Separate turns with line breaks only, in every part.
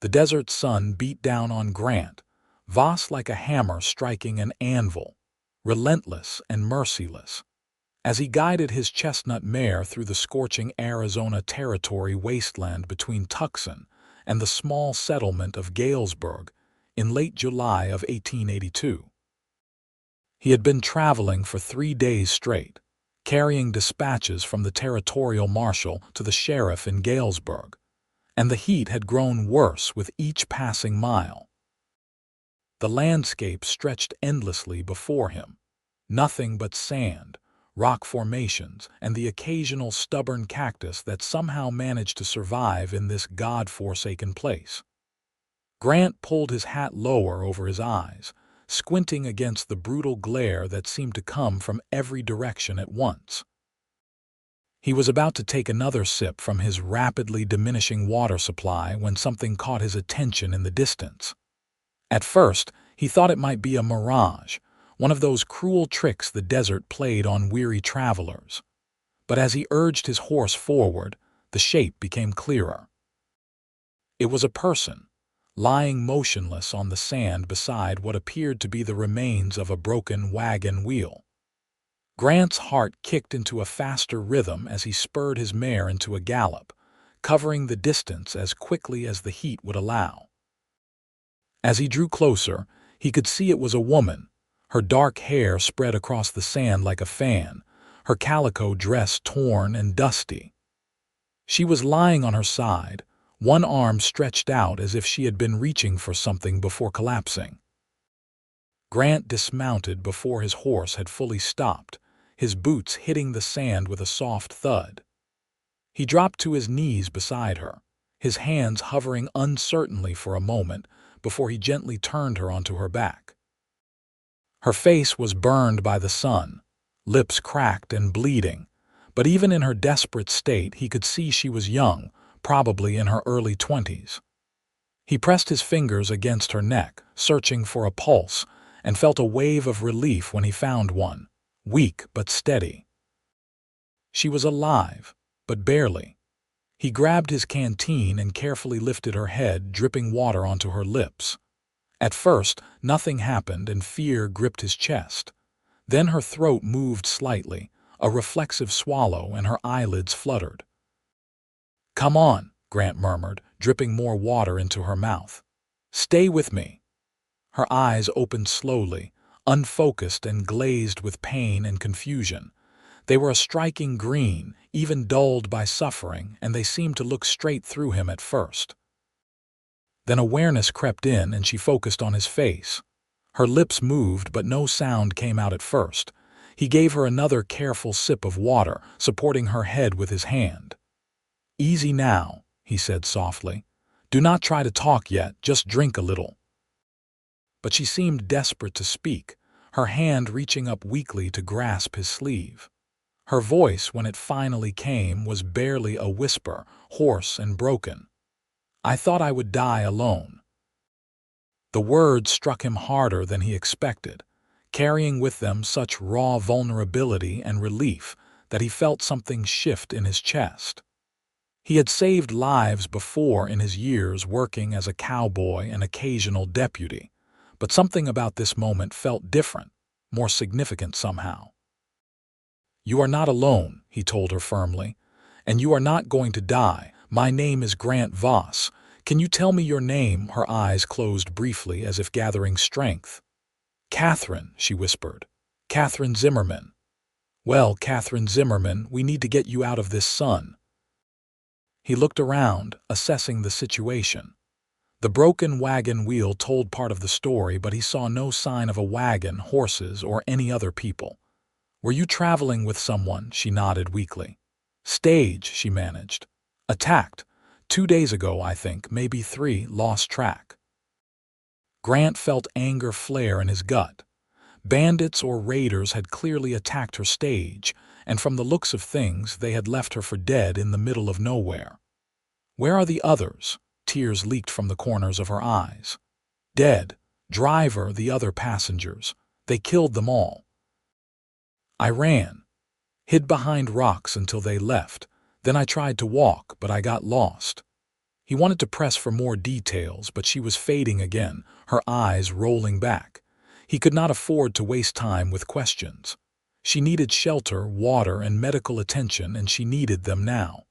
The desert sun beat down on Grant, Voss like a hammer striking an anvil, relentless and merciless. As he guided his chestnut mare through the scorching Arizona Territory wasteland between Tucson and the small settlement of Galesburg in late July of 1882. He had been traveling for 3 days straight, carrying dispatches from the territorial marshal to the sheriff in Galesburg, and the heat had grown worse with each passing mile. The landscape stretched endlessly before him, nothing but sand, rock formations, and the occasional stubborn cactus that somehow managed to survive in this God-forsaken place. Grant pulled his hat lower over his eyes, squinting against the brutal glare that seemed to come from every direction at once. He was about to take another sip from his rapidly diminishing water supply when something caught his attention in the distance. At first, he thought it might be a mirage, one of those cruel tricks the desert played on weary travelers. But as he urged his horse forward, the shape became clearer. It was a person, lying motionless on the sand beside what appeared to be the remains of a broken wagon wheel. Grant's heart kicked into a faster rhythm as he spurred his mare into a gallop, covering the distance as quickly as the heat would allow. As he drew closer, he could see it was a woman, her dark hair spread across the sand like a fan, her calico dress torn and dusty. She was lying on her side, one arm stretched out as if she had been reaching for something before collapsing. Grant dismounted before his horse had fully stopped, his boots hitting the sand with a soft thud. He dropped to his knees beside her, his hands hovering uncertainly for a moment before he gently turned her onto her back. Her face was burned by the sun, lips cracked and bleeding, but even in her desperate state he could see she was young, probably in her early 20s. He pressed his fingers against her neck, searching for a pulse, and felt a wave of relief when he found one, weak but steady. She was alive, but barely. He grabbed his canteen and carefully lifted her head, dripping water onto her lips. At first, nothing happened and fear gripped his chest. Then her throat moved slightly, a reflexive swallow, and her eyelids fluttered. "Come on," Grant murmured, dripping more water into her mouth. "Stay with me." Her eyes opened slowly, unfocused and glazed with pain and confusion. They were a striking green, even dulled by suffering, and they seemed to look straight through him at first. Then awareness crept in and she focused on his face. Her lips moved, but no sound came out at first. He gave her another careful sip of water, supporting her head with his hand. "Easy now," he said softly. "Do not try to talk yet, just drink a little." But she seemed desperate to speak, her hand reaching up weakly to grasp his sleeve. Her voice, when it finally came, was barely a whisper, hoarse and broken. "I thought I would die alone." The words struck him harder than he expected, carrying with them such raw vulnerability and relief that he felt something shift in his chest. He had saved lives before in his years working as a cowboy and occasional deputy, but something about this moment felt different, more significant somehow. "You are not alone," he told her firmly, "and you are not going to die. My name is Grant Voss. Can you tell me your name?" Her eyes closed briefly as if gathering strength. "Katherine," she whispered. "Katherine Zimmerman." "Well, Katherine Zimmerman, we need to get you out of this sun." He looked around, assessing the situation. The broken wagon wheel told part of the story, but he saw no sign of a wagon, horses, or any other people. "Were you traveling with someone?" She nodded weakly. "Stage," she managed. "Attacked. 2 days ago, I think, maybe 3, lost track." Grant felt anger flare in his gut. Bandits or raiders had clearly attacked her stage, and from the looks of things they had left her for dead in the middle of nowhere. "Where are the others?" Tears leaked from the corners of her eyes. "Dead. Driver, the other passengers. They killed them all." "I ran. Hid behind rocks until they left. Then I tried to walk, but I got lost." He wanted to press for more details, but she was fading again, her eyes rolling back. He could not afford to waste time with questions. She needed shelter, water, and medical attention, and she needed them now.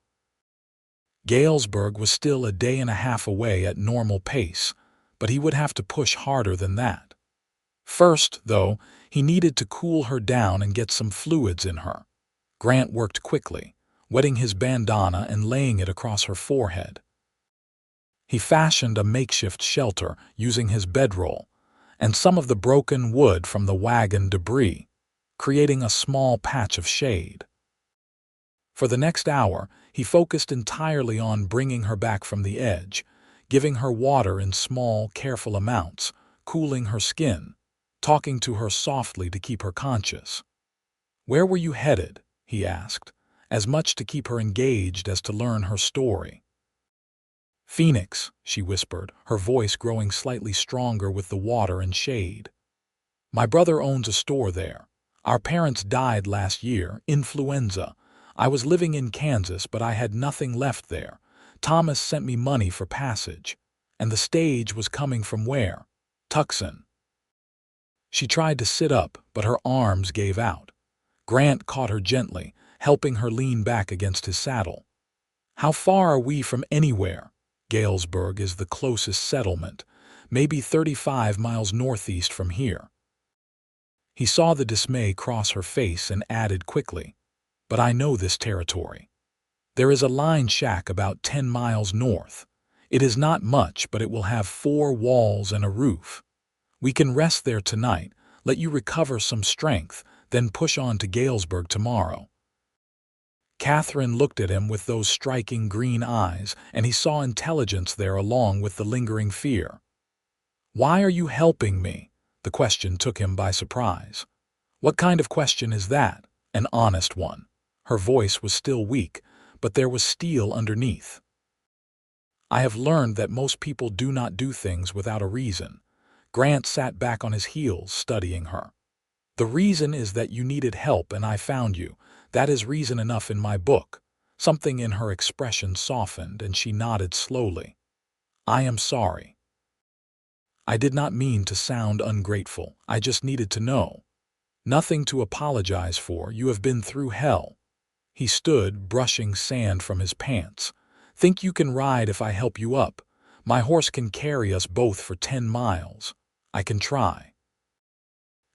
Galesburg was still a day and a half away at normal pace, but he would have to push harder than that. First, though, he needed to cool her down and get some fluids in her. Grant worked quickly, wetting his bandana and laying it across her forehead. He fashioned a makeshift shelter using his bedroll and some of the broken wood from the wagon debris, creating a small patch of shade. For the next hour, he focused entirely on bringing her back from the edge, giving her water in small, careful amounts, cooling her skin, talking to her softly to keep her conscious. "Where were you headed?" he asked, as much to keep her engaged as to learn her story. "Phoenix," she whispered, her voice growing slightly stronger with the water and shade. "My brother owns a store there. Our parents died last year, influenza. I was living in Kansas, but I had nothing left there. Thomas sent me money for passage. And the stage was coming from where? Tucson." She tried to sit up, but her arms gave out. Grant caught her gently, helping her lean back against his saddle. "How far are we from anywhere?" "Galesburg is the closest settlement, maybe 35 miles northeast from here." He saw the dismay cross her face and added quickly, "But I know this territory. There is a line shack about 10 miles north. It is not much, but it will have 4 walls and a roof. We can rest there tonight, let you recover some strength, then push on to Galesburg tomorrow." Katherine looked at him with those striking green eyes, and he saw intelligence there along with the lingering fear. "Why are you helping me?" The question took him by surprise. "What kind of question is that?" "An honest one." Her voice was still weak, but there was steel underneath. "I have learned that most people do not do things without a reason." Grant sat back on his heels, studying her. "The reason is that you needed help and I found you. That is reason enough in my book." Something in her expression softened, and she nodded slowly. "I am sorry. I did not mean to sound ungrateful. I just needed to know. Nothing to apologize for. You have been through hell." He stood, brushing sand from his pants. "Think you can ride if I help you up? My horse can carry us both for 10 miles. I can try."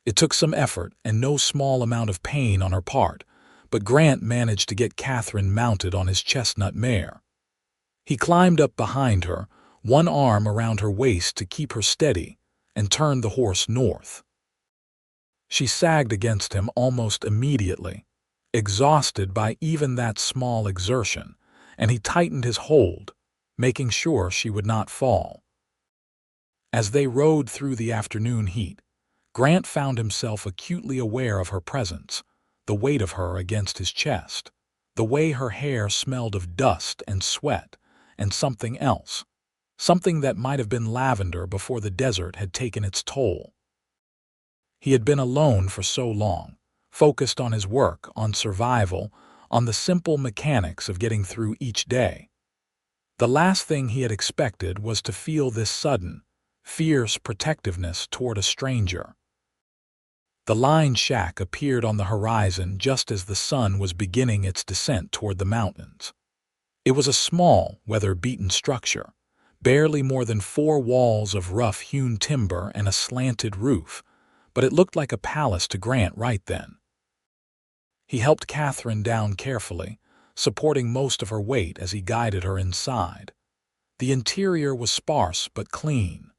It took some effort and no small amount of pain on her part, but Grant managed to get Katherine mounted on his chestnut mare. He climbed up behind her, one arm around her waist to keep her steady, and turned the horse north. She sagged against him almost immediately, exhausted by even that small exertion, and he tightened his hold, making sure she would not fall. As they rode through the afternoon heat, Grant found himself acutely aware of her presence, the weight of her against his chest, the way her hair smelled of dust and sweat, and something else, something that might have been lavender before the desert had taken its toll. He had been alone for so long, focused on his work, on survival, on the simple mechanics of getting through each day. The last thing he had expected was to feel this sudden, fierce protectiveness toward a stranger. The line shack appeared on the horizon just as the sun was beginning its descent toward the mountains. It was a small, weather-beaten structure, barely more than 4 walls of rough-hewn timber and a slanted roof, but it looked like a palace to Grant right then. He helped Katherine down carefully, supporting most of her weight as he guided her inside. The interior was sparse but clean.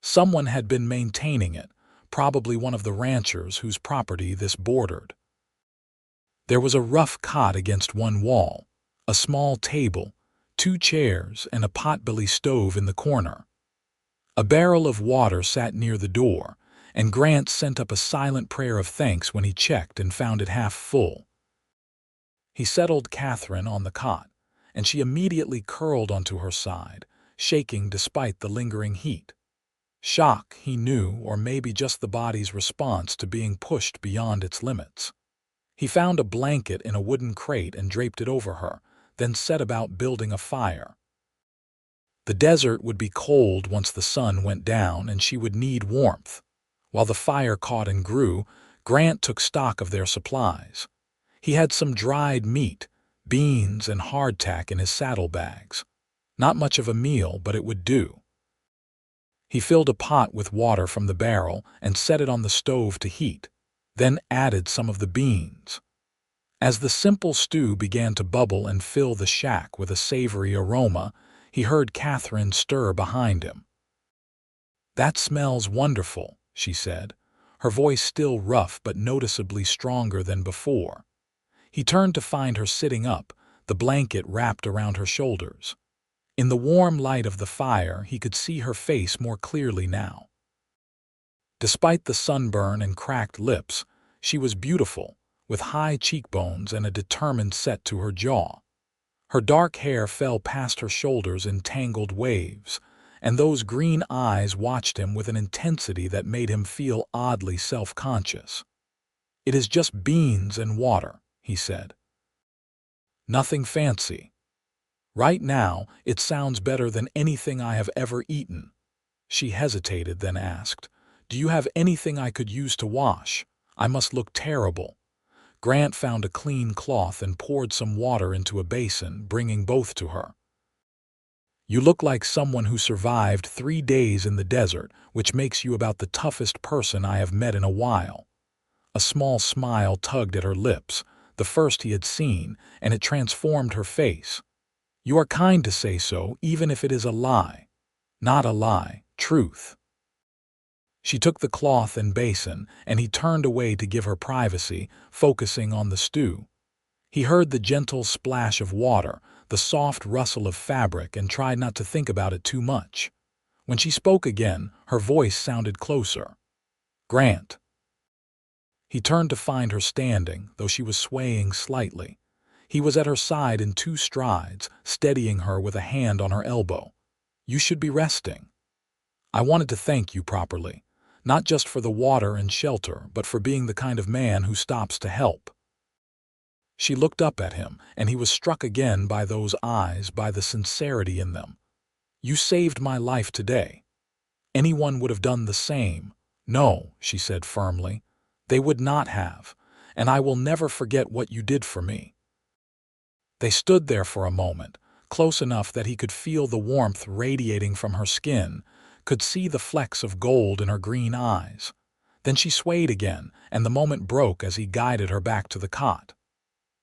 Someone had been maintaining it, probably one of the ranchers whose property this bordered. There was a rough cot against one wall, a small table, 2 chairs, and a potbelly stove in the corner. A barrel of water sat near the door, and Grant sent up a silent prayer of thanks when he checked and found it half full. He settled Katherine on the cot, and she immediately curled onto her side, shaking despite the lingering heat. Shock, he knew, or maybe just the body's response to being pushed beyond its limits. He found a blanket in a wooden crate and draped it over her, then set about building a fire. The desert would be cold once the sun went down, and she would need warmth. While the fire caught and grew, Grant took stock of their supplies. He had some dried meat, beans, and hardtack in his saddlebags. Not much of a meal, but it would do. He filled a pot with water from the barrel and set it on the stove to heat, then added some of the beans. As the simple stew began to bubble and fill the shack with a savory aroma, he heard Katherine stir behind him. "That smells wonderful," she said, her voice still rough but noticeably stronger than before. He turned to find her sitting up, the blanket wrapped around her shoulders. In the warm light of the fire, he could see her face more clearly now. Despite the sunburn and cracked lips, she was beautiful, with high cheekbones and a determined set to her jaw. Her dark hair fell past her shoulders in tangled waves, and those green eyes watched him with an intensity that made him feel oddly self-conscious. "It is just beans and water," he said. "Nothing fancy. Right now, it sounds better than anything I have ever eaten." She hesitated, then asked, "Do you have anything I could use to wash? I must look terrible." Grant found a clean cloth and poured some water into a basin, bringing both to her. "You look like someone who survived 3 days in the desert, which makes you about the toughest person I have met in a while." A small smile tugged at her lips, the first he had seen, and it transformed her face. "You are kind to say so, even if it is a lie." "Not a lie, truth." She took the cloth and basin, and he turned away to give her privacy, focusing on the stew. He heard the gentle splash of water, the soft rustle of fabric, and tried not to think about it too much. When she spoke again, her voice sounded closer. "Grant." He turned to find her standing, though she was swaying slightly. He was at her side in 2 strides, steadying her with a hand on her elbow. "You should be resting. I wanted to thank you properly, not just for the water and shelter, but for being the kind of man who stops to help." She looked up at him, and he was struck again by those eyes, by the sincerity in them. "You saved my life today. Anyone would have done the same." "No," she said firmly, "they would not have, and I will never forget what you did for me." They stood there for a moment, close enough that he could feel the warmth radiating from her skin, could see the flecks of gold in her green eyes. Then she swayed again, and the moment broke as he guided her back to the cot.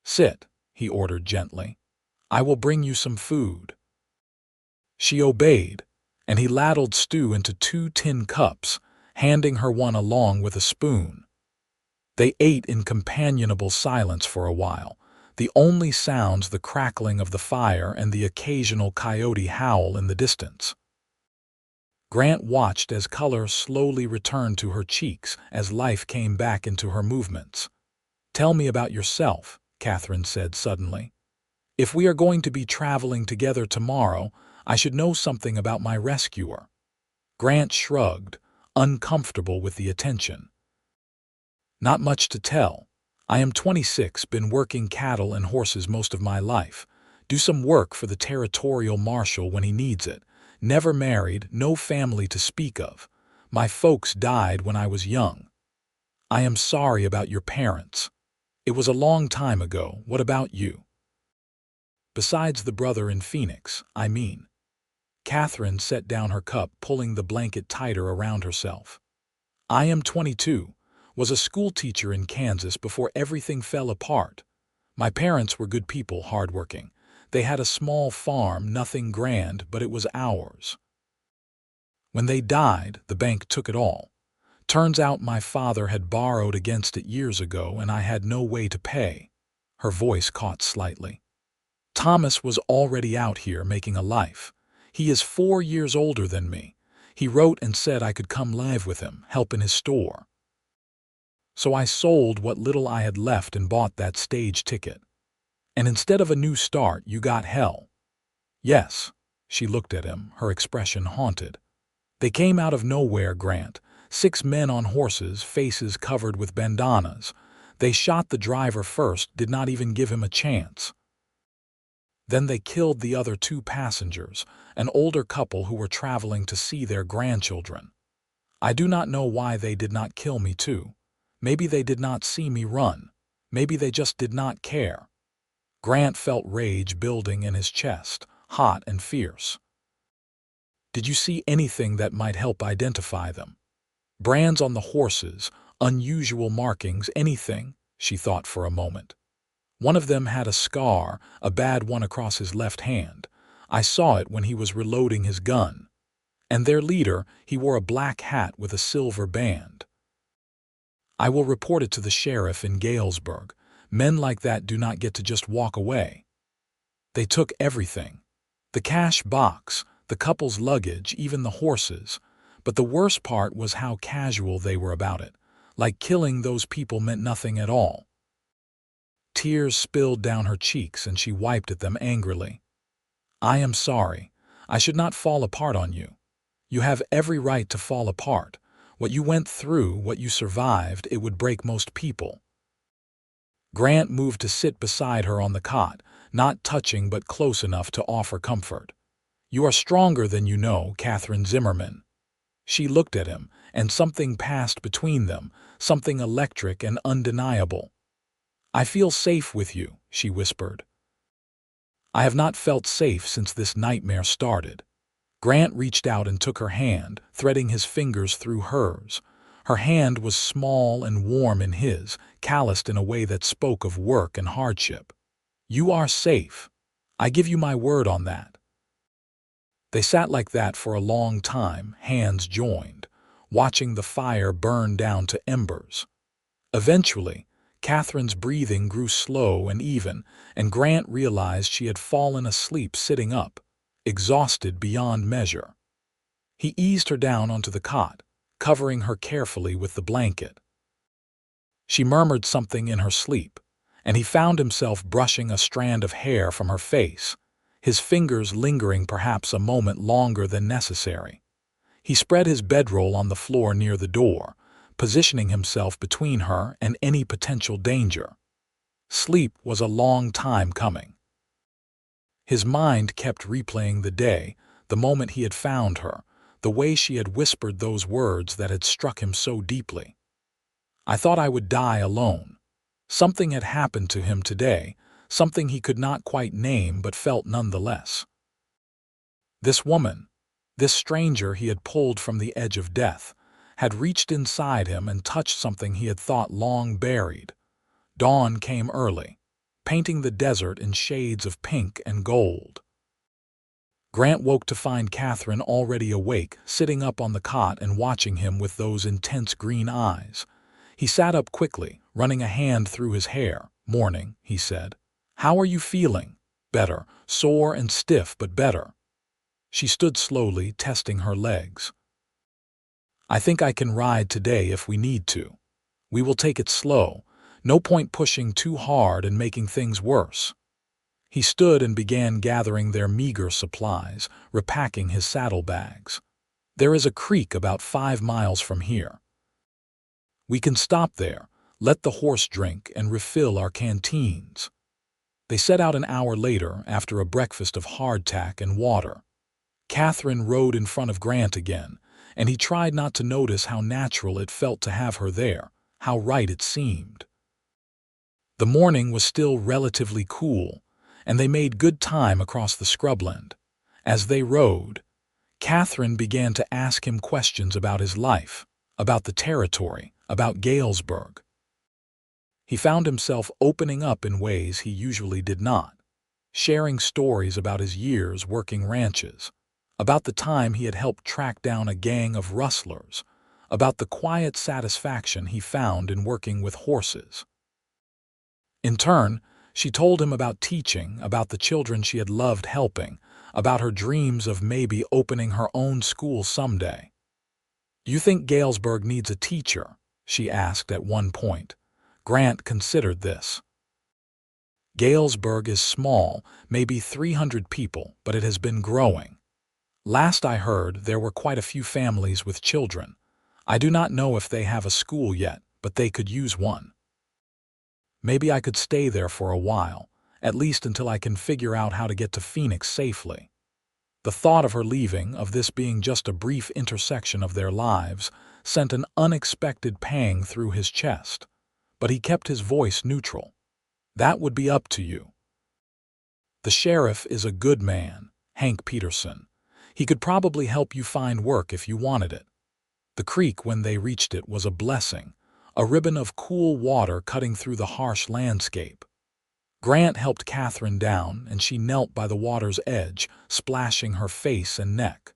"Sit," he ordered gently. "I will bring you some food." She obeyed, and he ladled stew into 2 tin cups, handing her one along with a spoon. They ate in companionable silence for a while, the only sounds the crackling of the fire and the occasional coyote howl in the distance. Grant watched as color slowly returned to her cheeks, as life came back into her movements. "Tell me about yourself," Katherine said suddenly. "If we are going to be traveling together tomorrow, I should know something about my rescuer." Grant shrugged, uncomfortable with the attention. "Not much to tell. I am 26, been working cattle and horses most of my life. Do some work for the territorial marshal when he needs it. Never married, no family to speak of. My folks died when I was young." "I am sorry about your parents. It was a long time ago. What about you?" "Besides the brother in Phoenix, I mean." Katherine set down her cup, pulling the blanket tighter around herself. "I am 22, was a schoolteacher in Kansas before everything fell apart. My parents were good people, hardworking. They had a small farm, nothing grand, but it was ours. When they died, the bank took it all. Turns out my father had borrowed against it years ago, and I had no way to pay." Her voice caught slightly. "Thomas was already out here making a life. He is 4 years older than me. He wrote and said I could come live with him, help in his store. So I sold what little I had left and bought that stage ticket. And instead of a new start, you got hell." "Yes." She looked at him, her expression haunted. "They came out of nowhere, Grant. 6 men on horses, faces covered with bandanas. They shot the driver first, did not even give him a chance." Then they killed the other 2 passengers, an older couple who were traveling to see their grandchildren. I do not know why they did not kill me too. Maybe they did not see me run. Maybe they just did not care. Grant felt rage building in his chest, hot and fierce. Did you see anything that might help identify them? Brands on the horses, unusual markings, anything? She thought for a moment. One of them had a scar, a bad one across his left hand. I saw it when he was reloading his gun. And their leader, he wore a black hat with a silver band. I will report it to the sheriff in Galesburg. Men like that do not get to just walk away. They took everything. The cash box, the couple's luggage, even the horses. But the worst part was how casual they were about it, like killing those people meant nothing at all. Tears spilled down her cheeks and she wiped at them angrily. I am sorry. I should not fall apart on you. You have every right to fall apart. What you went through, what you survived, it would break most people. Grant moved to sit beside her on the cot, not touching but close enough to offer comfort. You are stronger than you know, Katherine Zimmerman. She looked at him, and something passed between them, something electric and undeniable. I feel safe with you, she whispered. I have not felt safe since this nightmare started. Grant reached out and took her hand, threading his fingers through hers. Her hand was small and warm in his, calloused in a way that spoke of work and hardship. You are safe. I give you my word on that. They sat like that for a long time, hands joined, watching the fire burn down to embers. Eventually, Katherine's breathing grew slow and even, and Grant realized she had fallen asleep sitting up, exhausted beyond measure. He eased her down onto the cot, covering her carefully with the blanket. She murmured something in her sleep, and he found himself brushing a strand of hair from her face, his fingers lingering perhaps a moment longer than necessary. He spread his bedroll on the floor near the door, positioning himself between her and any potential danger. Sleep was a long time coming. His mind kept replaying the day, the moment he had found her, the way she had whispered those words that had struck him so deeply. I thought I would die alone. Something had happened to him today, something he could not quite name but felt nonetheless. This woman, this stranger he had pulled from the edge of death, had reached inside him and touched something he had thought long buried. Dawn came early, painting the desert in shades of pink and gold. Grant woke to find Katherine already awake, sitting up on the cot and watching him with those intense green eyes. He sat up quickly, running a hand through his hair. Morning, he said. How are you feeling? Better, sore and stiff, but better. She stood slowly, testing her legs. I think I can ride today if we need to. We will take it slow. No point pushing too hard and making things worse. He stood and began gathering their meager supplies, repacking his saddlebags. There is a creek about 5 miles from here. We can stop there, let the horse drink, and refill our canteens. They set out an hour later after a breakfast of hardtack and water. Katherine rode in front of Grant again, and he tried not to notice how natural it felt to have her there, how right it seemed. The morning was still relatively cool, and they made good time across the scrubland. As they rode, Katherine began to ask him questions about his life, about the territory, about Galesburg. He found himself opening up in ways he usually did not, sharing stories about his years working ranches, about the time he had helped track down a gang of rustlers, about the quiet satisfaction he found in working with horses. In turn, she told him about teaching, about the children she had loved helping, about her dreams of maybe opening her own school someday. "Do you think Galesburg needs a teacher?" she asked at one point. Grant considered this. Galesburg is small, maybe 300 people, but it has been growing. Last I heard, there were quite a few families with children. I do not know if they have a school yet, but they could use one. Maybe I could stay there for a while, at least until I can figure out how to get to Phoenix safely. The thought of her leaving, of this being just a brief intersection of their lives, sent an unexpected pang through his chest. But he kept his voice neutral. That would be up to you. The sheriff is a good man, Hank Peterson. He could probably help you find work if you wanted it. The creek, when they reached it, was a blessing, a ribbon of cool water cutting through the harsh landscape. Grant helped Katherine down, and she knelt by the water's edge, splashing her face and neck.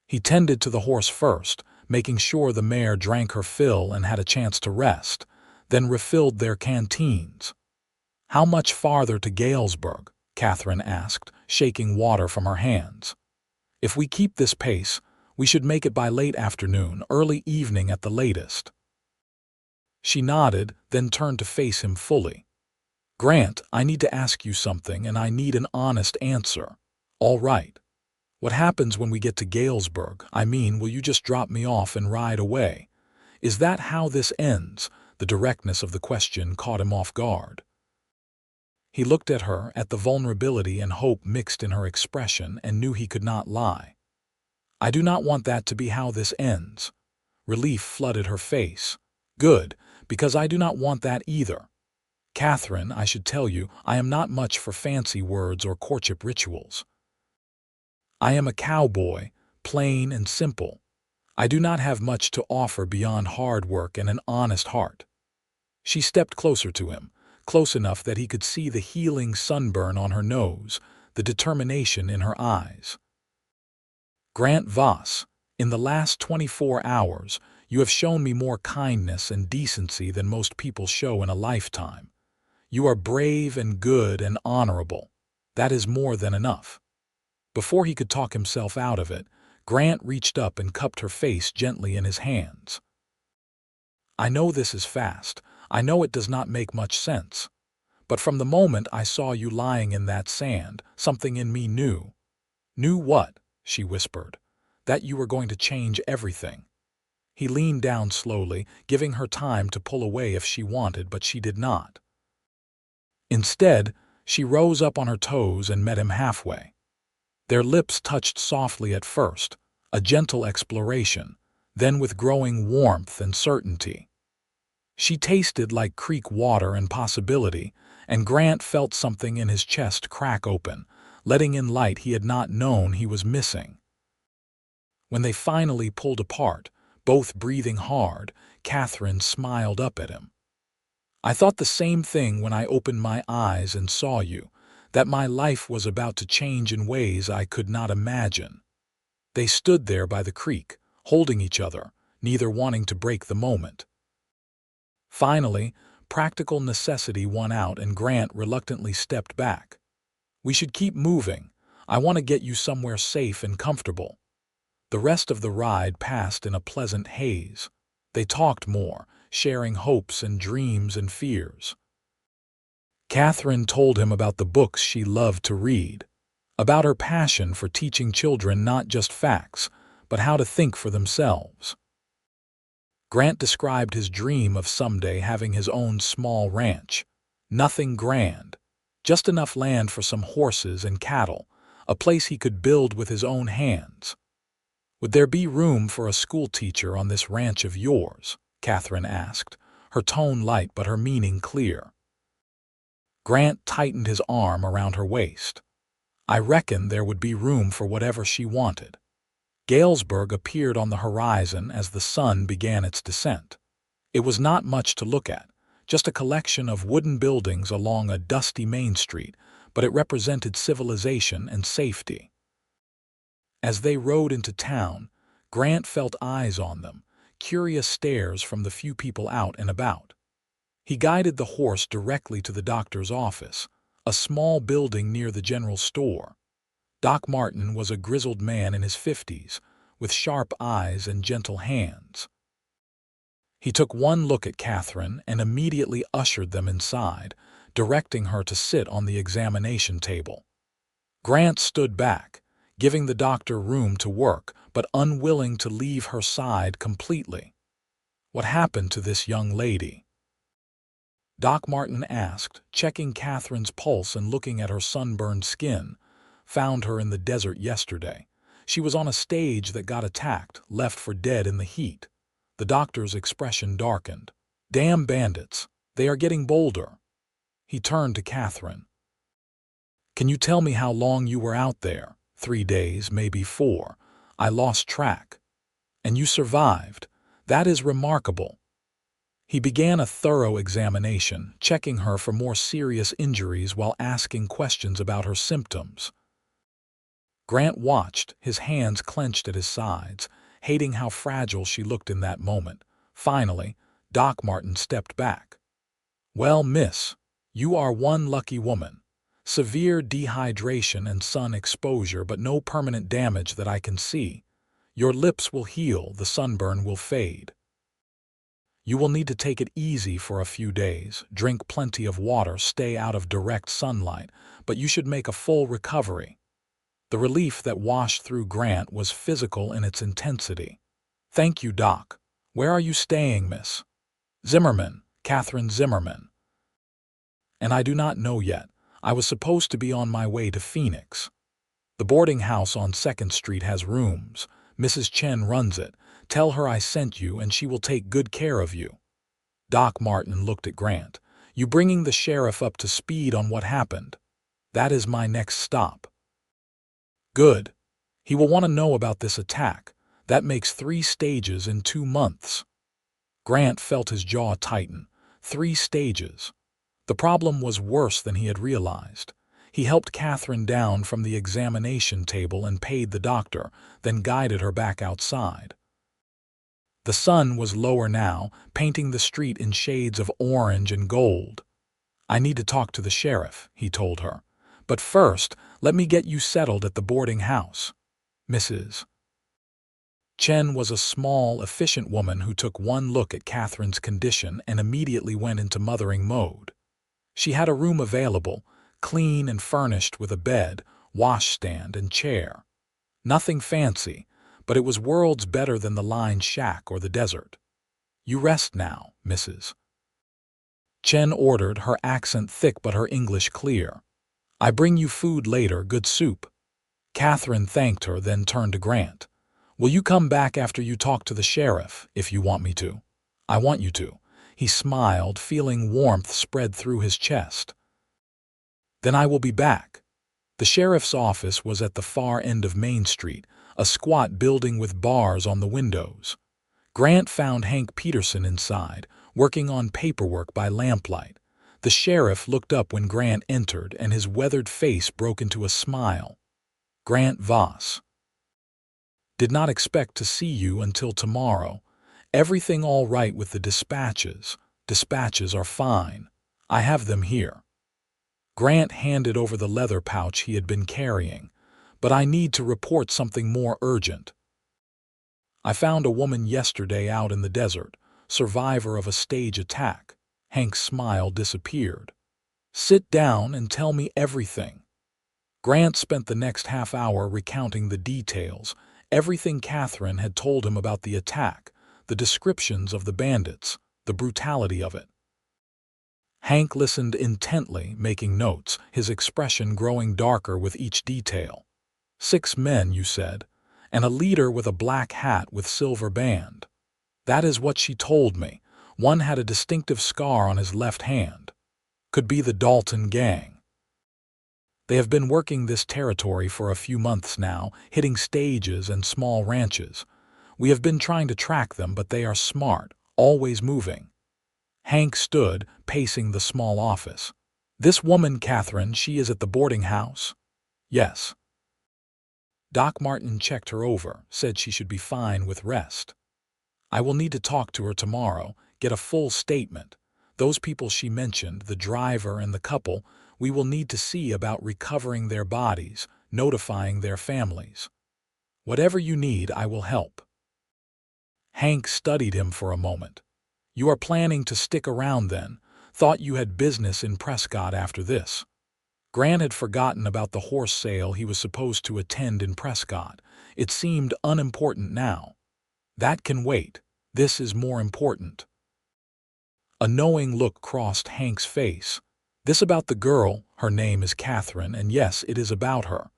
He tended to the horse first, making sure the mare drank her fill and had a chance to rest, then refilled their canteens. "How much farther to Galesburg?" Katherine asked, shaking water from her hands. "If we keep this pace, we should make it by late afternoon, early evening at the latest." She nodded, then turned to face him fully. "Grant, I need to ask you something, and I need an honest answer." "All right. What happens when we get to Galesburg? I mean, will you just drop me off and ride away? Is that how this ends?" The directness of the question caught him off guard. He looked at her, at the vulnerability and hope mixed in her expression, and knew he could not lie. "I do not want that to be how this ends." Relief flooded her face. "Good, because I do not want that either. Katherine, I should tell you, I am not much for fancy words or courtship rituals. I am a cowboy, plain and simple. I do not have much to offer beyond hard work and an honest heart." She stepped closer to him, close enough that he could see the healing sunburn on her nose, the determination in her eyes. "Grant Voss, in the last 24 hours, you have shown me more kindness and decency than most people show in a lifetime. You are brave and good and honorable. That is more than enough." Before he could talk himself out of it, Grant reached up and cupped her face gently in his hands. "I know this is fast. I know it does not make much sense. But from the moment I saw you lying in that sand, something in me knew." "Knew what?" she whispered. "That you were going to change everything." He leaned down slowly, giving her time to pull away if she wanted, but she did not. Instead, she rose up on her toes and met him halfway. Their lips touched softly at first, a gentle exploration, then with growing warmth and certainty. She tasted like creek water and possibility, and Grant felt something in his chest crack open, letting in light he had not known he was missing. When they finally pulled apart, both breathing hard, Katherine smiled up at him. "I thought the same thing when I opened my eyes and saw you, that my life was about to change in ways I could not imagine." They stood there by the creek, holding each other, neither wanting to break the moment. Finally, practical necessity won out and Grant reluctantly stepped back. "We should keep moving. I want to get you somewhere safe and comfortable." The rest of the ride passed in a pleasant haze. They talked more, sharing hopes and dreams and fears. Katherine told him about the books she loved to read, about her passion for teaching children not just facts, but how to think for themselves. Grant described his dream of someday having his own small ranch. Nothing grand, just enough land for some horses and cattle, a place he could build with his own hands. "Would there be room for a schoolteacher on this ranch of yours?" Katherine asked, her tone light but her meaning clear. Grant tightened his arm around her waist. "I reckon there would be room for whatever she wanted." Galesburg appeared on the horizon as the sun began its descent. It was not much to look at, just a collection of wooden buildings along a dusty main street, but it represented civilization and safety. As they rode into town, Grant felt eyes on them, curious stares from the few people out and about. He guided the horse directly to the doctor's office, a small building near the general store. Doc Martin was a grizzled man in his 50s, with sharp eyes and gentle hands. He took one look at Katherine and immediately ushered them inside, directing her to sit on the examination table. Grant stood back, giving the doctor room to work, but unwilling to leave her side completely. "What happened to this young lady?" Doc Martin asked, checking Catherine's pulse and looking at her sunburned skin. Found her in the desert yesterday. She was on a stage that got attacked, left for dead in the heat. The doctor's expression darkened. Damn bandits. They are getting bolder. He turned to Katherine. Can you tell me how long you were out there? 3 days, maybe 4. I lost track. And you survived. That is remarkable. He began a thorough examination, checking her for more serious injuries while asking questions about her symptoms. Grant watched, his hands clenched at his sides, hating how fragile she looked in that moment. Finally, Doc Martin stepped back. Well, miss, you are one lucky woman. Severe dehydration and sun exposure, but no permanent damage that I can see. Your lips will heal, the sunburn will fade. You will need to take it easy for a few days, drink plenty of water, stay out of direct sunlight, but you should make a full recovery. The relief that washed through Grant was physical in its intensity. Thank you, Doc. Where are you staying, Miss? Zimmerman, Katherine Zimmerman. And I do not know yet. I was supposed to be on my way to Phoenix. The boarding house on 2nd Street has rooms. Mrs. Chen runs it. Tell her I sent you and she will take good care of you. Doc Martin looked at Grant. You bringing the sheriff up to speed on what happened? That is my next stop. Good. He will want to know about this attack. That makes 3 stages in 2 months. Grant felt his jaw tighten. 3 stages. The problem was worse than he had realized. He helped Katherine down from the examination table and paid the doctor, then guided her back outside. The sun was lower now, painting the street in shades of orange and gold. I need to talk to the sheriff, he told her. But first, let me get you settled at the boarding house. Mrs. Chen was a small, efficient woman who took one look at Katherine's condition and immediately went into mothering mode. She had a room available, clean and furnished with a bed, washstand, and chair. Nothing fancy, but it was worlds better than the lined shack or the desert. You rest now, Mrs. Chen ordered, her accent thick but her English clear. I bring you food later, good soup. Katherine thanked her, then turned to Grant. Will you come back after you talk to the sheriff, if you want me to? I want you to. He smiled, feeling warmth spread through his chest. Then I will be back. The sheriff's office was at the far end of Main Street, a squat building with bars on the windows. Grant found Hank Peterson inside, working on paperwork by lamplight. The sheriff looked up when Grant entered, and his weathered face broke into a smile. Grant Voss. Did not expect to see you until tomorrow. Everything all right with the dispatches? Dispatches are fine. I have them here. Grant handed over the leather pouch he had been carrying. But I need to report something more urgent. I found a woman yesterday out in the desert, survivor of a stage attack. Hank's smile disappeared. Sit down and tell me everything. Grant spent the next half hour recounting the details, everything Katherine had told him about the attack, the descriptions of the bandits, the brutality of it. Hank listened intently, making notes, his expression growing darker with each detail. 6 men, you said, and a leader with a black hat with silver band. That is what she told me. One had a distinctive scar on his left hand. Could be the Dalton gang. They have been working this territory for a few months now, hitting stages and small ranches. We have been trying to track them, but they are smart, always moving. Hank stood, pacing the small office. This woman, Katherine, she is at the boarding house? Yes. Doc Martin checked her over, said she should be fine with rest. I will need to talk to her tomorrow, get a full statement. Those people she mentioned, the driver and the couple, we will need to see about recovering their bodies, notifying their families. Whatever you need, I will help. Hank studied him for a moment. You are planning to stick around then? Thought you had business in Prescott after this. Grant had forgotten about the horse sale he was supposed to attend in Prescott. It seemed unimportant now. That can wait. This is more important. A knowing look crossed Hank's face. "This about the girl, her name is Katherine, and yes, it is about her.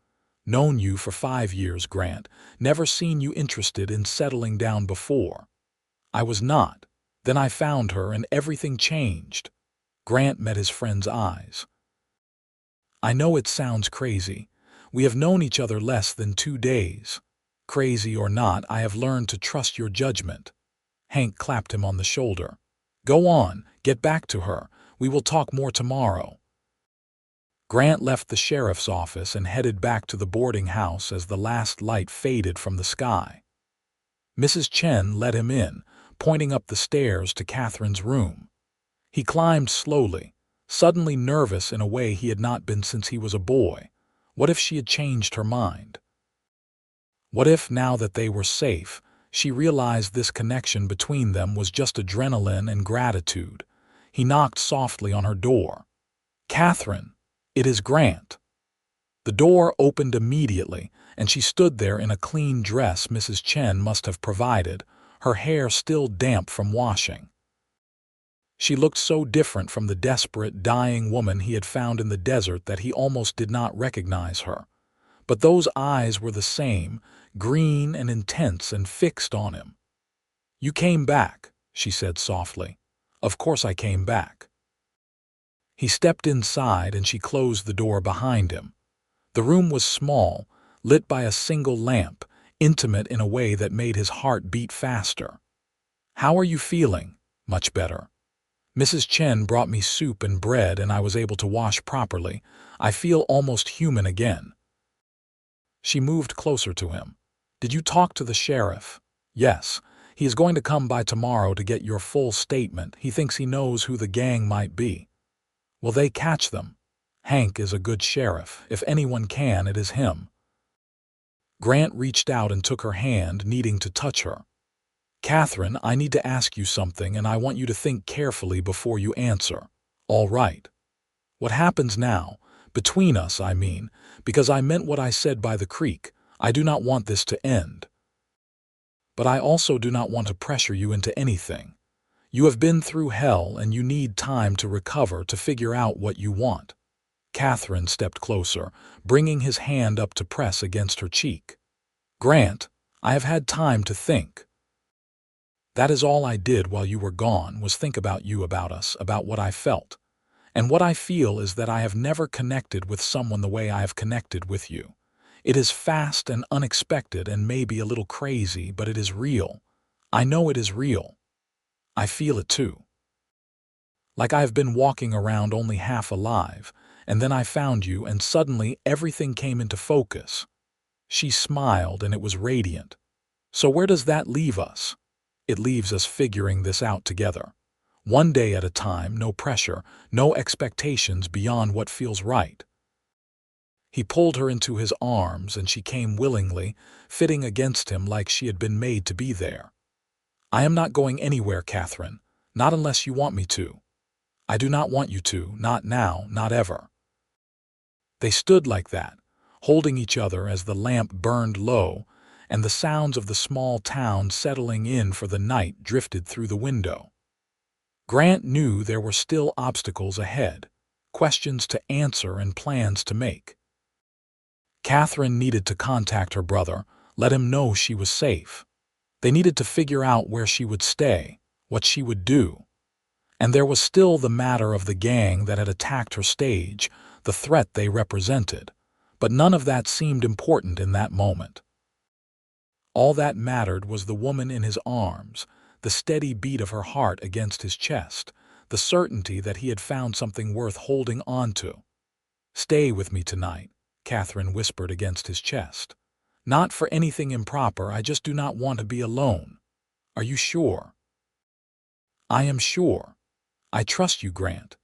Known you for 5 years, Grant. Never seen you interested in settling down before." "I was not. Then I found her and everything changed." Grant met his friend's eyes. "I know it sounds crazy. We have known each other less than 2 days. Crazy or not, I have learned to trust your judgment." Hank clapped him on the shoulder. "Go on, get back to her. We will talk more tomorrow." Grant left the sheriff's office and headed back to the boarding house as the last light faded from the sky. Mrs. Chen let him in, pointing up the stairs to Katherine's room. He climbed slowly, suddenly nervous in a way he had not been since he was a boy. What if she had changed her mind? What if, now that they were safe, she realized this connection between them was just adrenaline and gratitude? He knocked softly on her door. "Katherine, it is Grant." The door opened immediately, and she stood there in a clean dress Mrs. Chen must have provided, her hair still damp from washing. She looked so different from the desperate, dying woman he had found in the desert that he almost did not recognize her. But those eyes were the same, green and intense and fixed on him. "You came back," she said softly. "Of course I came back." He stepped inside and she closed the door behind him. The room was small, lit by a single lamp, intimate in a way that made his heart beat faster. "How are you feeling?" "Much better. Mrs. Chen brought me soup and bread and I was able to wash properly. I feel almost human again." She moved closer to him. "Did you talk to the sheriff?" "Yes. He is going to come by tomorrow to get your full statement. He thinks he knows who the gang might be." "Will they catch them?" "Hank is a good sheriff. If anyone can, it is him." Grant reached out and took her hand, needing to touch her. "Katherine, I need to ask you something, and I want you to think carefully before you answer." "All right." "What happens now? Between us, I mean, because I meant what I said by the creek. I do not want this to end. But I also do not want to pressure you into anything. You have been through hell and you need time to recover, to figure out what you want." Katherine stepped closer, bringing his hand up to press against her cheek. "Grant, I have had time to think. That is all I did while you were gone, was think about you, about us, about what I felt. And what I feel is that I have never connected with someone the way I have connected with you. It is fast and unexpected and maybe a little crazy, but it is real. I know it is real. I feel it too. Like I have been walking around only half alive, and then I found you and suddenly everything came into focus." She smiled and it was radiant. "So where does that leave us?" "It leaves us figuring this out together. One day at a time, no pressure, no expectations beyond what feels right." He pulled her into his arms and she came willingly, fitting against him like she had been made to be there. "I am not going anywhere, Katherine, not unless you want me to. I do not want you to, not now, not ever." They stood like that, holding each other as the lamp burned low, and the sounds of the small town settling in for the night drifted through the window. Grant knew there were still obstacles ahead, questions to answer and plans to make. Katherine needed to contact her brother, let him know she was safe. They needed to figure out where she would stay, what she would do. And there was still the matter of the gang that had attacked her stage, the threat they represented. But none of that seemed important in that moment. All that mattered was the woman in his arms, the steady beat of her heart against his chest, the certainty that he had found something worth holding on to. "Stay with me tonight," Katherine whispered against his chest. "Not for anything improper, I just do not want to be alone." "Are you sure?" "I am sure. I trust you, Grant."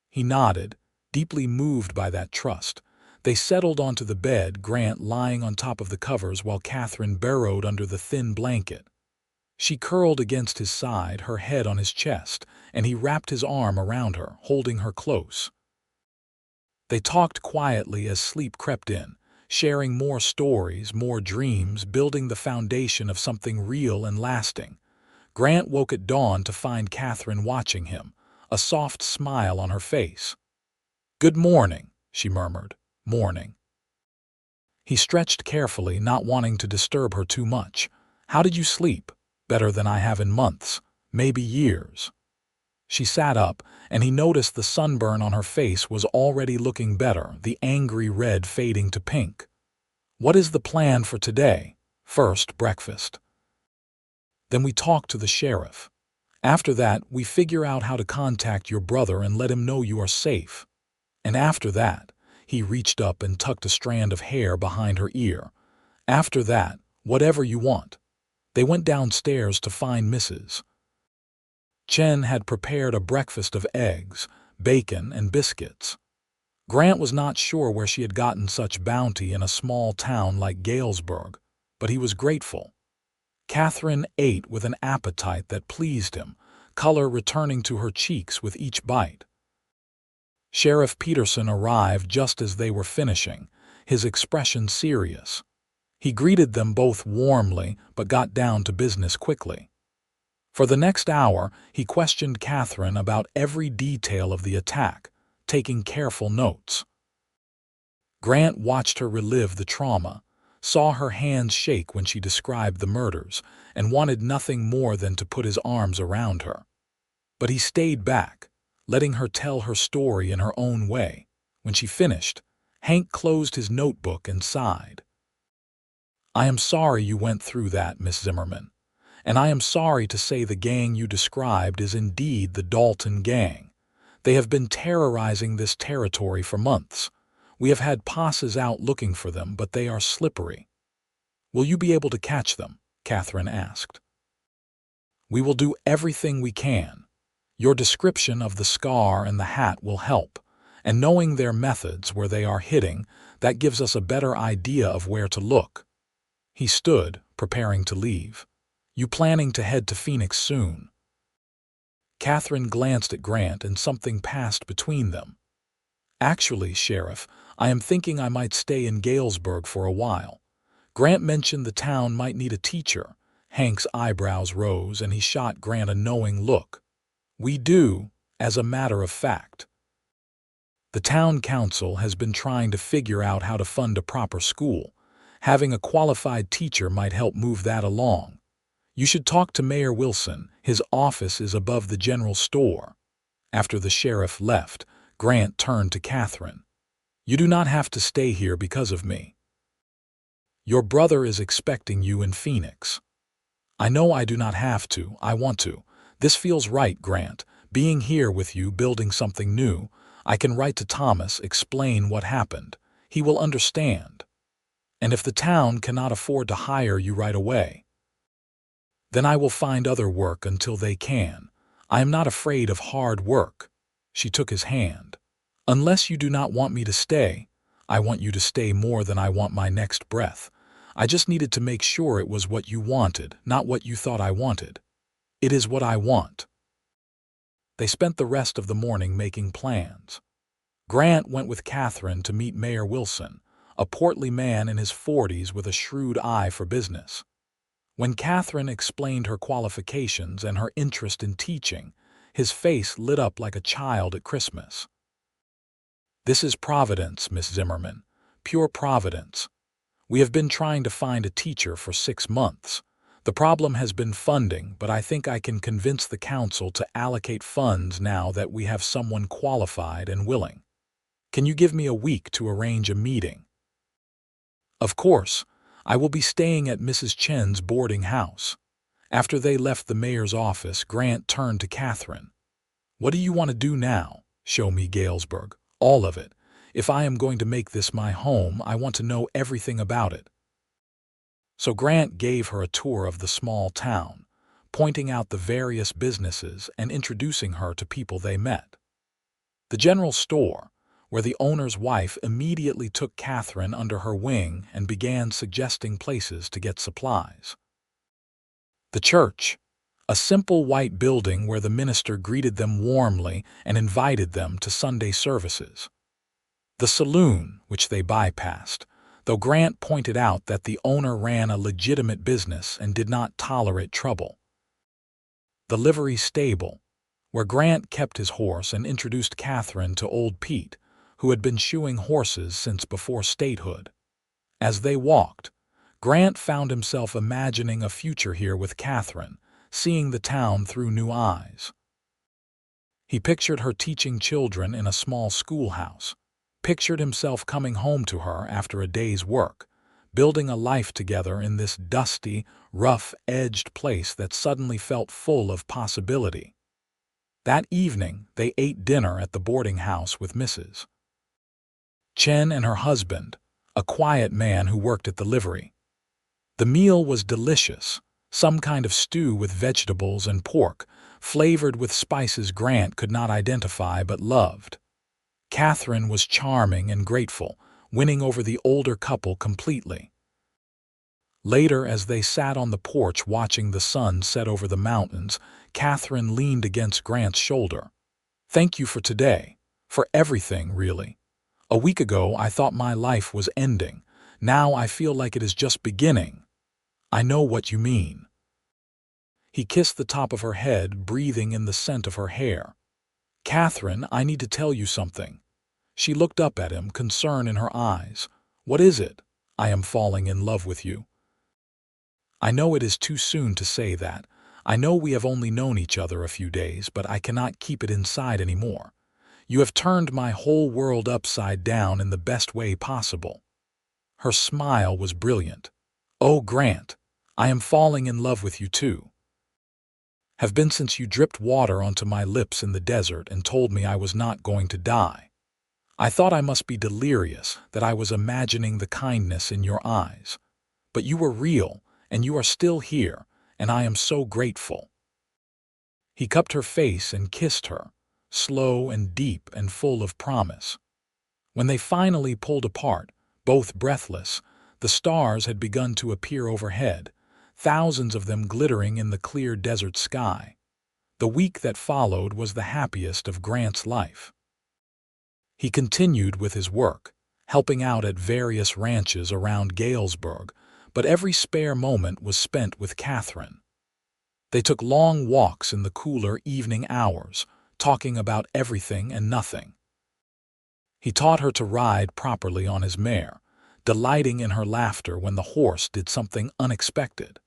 He nodded, deeply moved by that trust. They settled onto the bed, Grant lying on top of the covers while Katherine burrowed under the thin blanket. She curled against his side, her head on his chest, and he wrapped his arm around her, holding her close. They talked quietly as sleep crept in, sharing more stories, more dreams, building the foundation of something real and lasting. Grant woke at dawn to find Katherine watching him, a soft smile on her face. "Good morning," she murmured. "Morning." He stretched carefully, not wanting to disturb her too much. "How did you sleep?" "Better than I have in months, maybe years." She sat up, and he noticed the sunburn on her face was already looking better, the angry red fading to pink. "What is the plan for today?" "First, breakfast. Then we talk to the sheriff. After that, we figure out how to contact your brother and let him know you are safe. And after that," he reached up and tucked a strand of hair behind her ear. "After that, whatever you want." They went downstairs to find Mrs. Chen had prepared a breakfast of eggs, bacon, and biscuits. Grant was not sure where she had gotten such bounty in a small town like Galesburg, but he was grateful. Katherine ate with an appetite that pleased him, color returning to her cheeks with each bite. Sheriff Peterson arrived just as they were finishing, his expression serious. He greeted them both warmly, but got down to business quickly. For the next hour, he questioned Katherine about every detail of the attack, taking careful notes. Grant watched her relive the trauma, saw her hands shake when she described the murders, and wanted nothing more than to put his arms around her. But he stayed back, letting her tell her story in her own way. When she finished, Hank closed his notebook and sighed. "I am sorry you went through that, Miss Zimmerman. And I am sorry to say the gang you described is indeed the Dalton gang. They have been terrorizing this territory for months. We have had posses out looking for them, but they are slippery." "Will you be able to catch them?" Katherine asked. "We will do everything we can. Your description of the scar and the hat will help, and knowing their methods where they are hitting, that gives us a better idea of where to look." He stood, preparing to leave. "You planning to head to Phoenix soon?" Katherine glanced at Grant and something passed between them. "Actually, Sheriff, I am thinking I might stay in Galesburg for a while. Grant mentioned the town might need a teacher." Hank's eyebrows rose and he shot Grant a knowing look. "We do, as a matter of fact. The town council has been trying to figure out how to fund a proper school. Having a qualified teacher might help move that along. You should talk to Mayor Wilson. His office is above the general store." After the sheriff left, Grant turned to Katherine. "You do not have to stay here because of me. Your brother is expecting you in Phoenix." "I know I do not have to. I want to. This feels right, Grant. Being here with you, building something new. I can write to Thomas, explain what happened. He will understand. And if the town cannot afford to hire you right away, then I will find other work until they can. I am not afraid of hard work." She took his hand. "Unless you do not want me to stay, I want you to stay more than I want my next breath. I just needed to make sure it was what you wanted, not what you thought I wanted. It is what I want." They spent the rest of the morning making plans. Grant went with Katherine to meet Mayor Wilson, a portly man in his 40s with a shrewd eye for business. When Katherine explained her qualifications and her interest in teaching, his face lit up like a child at Christmas. "This is Providence, Miss Zimmerman. Pure Providence. We have been trying to find a teacher for 6 months. The problem has been funding, but I think I can convince the council to allocate funds now that we have someone qualified and willing. Can you give me a week to arrange a meeting?" "Of course. I will be staying at Mrs. Chen's boarding house." After they left the mayor's office, Grant turned to Katherine. "What do you want to do now?" "Show me Galesburg. All of it. If I am going to make this my home, I want to know everything about it." So Grant gave her a tour of the small town, pointing out the various businesses and introducing her to people they met. The general store, where the owner's wife immediately took Katherine under her wing and began suggesting places to get supplies. The church, a simple white building where the minister greeted them warmly and invited them to Sunday services. The saloon, which they bypassed, though Grant pointed out that the owner ran a legitimate business and did not tolerate trouble. The livery stable, where Grant kept his horse and introduced Katherine to old Pete, who had been shoeing horses since before statehood. As they walked, Grant found himself imagining a future here with Katherine, seeing the town through new eyes. He pictured her teaching children in a small schoolhouse, pictured himself coming home to her after a day's work, building a life together in this dusty, rough-edged place that suddenly felt full of possibility. That evening, they ate dinner at the boarding house with Mrs. Chen and her husband, a quiet man who worked at the livery. The meal was delicious, some kind of stew with vegetables and pork, flavored with spices Grant could not identify but loved. Katherine was charming and grateful, winning over the older couple completely. Later, as they sat on the porch watching the sun set over the mountains, Katherine leaned against Grant's shoulder. "Thank you for today, for everything, really. A week ago I thought my life was ending. Now I feel like it is just beginning. I know what you mean." He kissed the top of her head, breathing in the scent of her hair. "Katherine, I need to tell you something." She looked up at him, concern in her eyes. "What is it?" "I am falling in love with you." "I know it is too soon to say that. I know we have only known each other a few days, but I cannot keep it inside anymore. You have turned my whole world upside down in the best way possible." Her smile was brilliant. "Oh, Grant, I am falling in love with you too. Have been since you dripped water onto my lips in the desert and told me I was not going to die. I thought I must be delirious, that I was imagining the kindness in your eyes. But you were real, and you are still here, and I am so grateful." He cupped her face and kissed her, slow and deep and full of promise. When they finally pulled apart, both breathless, the stars had begun to appear overhead, thousands of them glittering in the clear desert sky. The week that followed was the happiest of Grant's life. He continued with his work, helping out at various ranches around Galesburg, but every spare moment was spent with Katherine. They took long walks in the cooler evening hours, talking about everything and nothing. He taught her to ride properly on his mare, delighting in her laughter when the horse did something unexpected.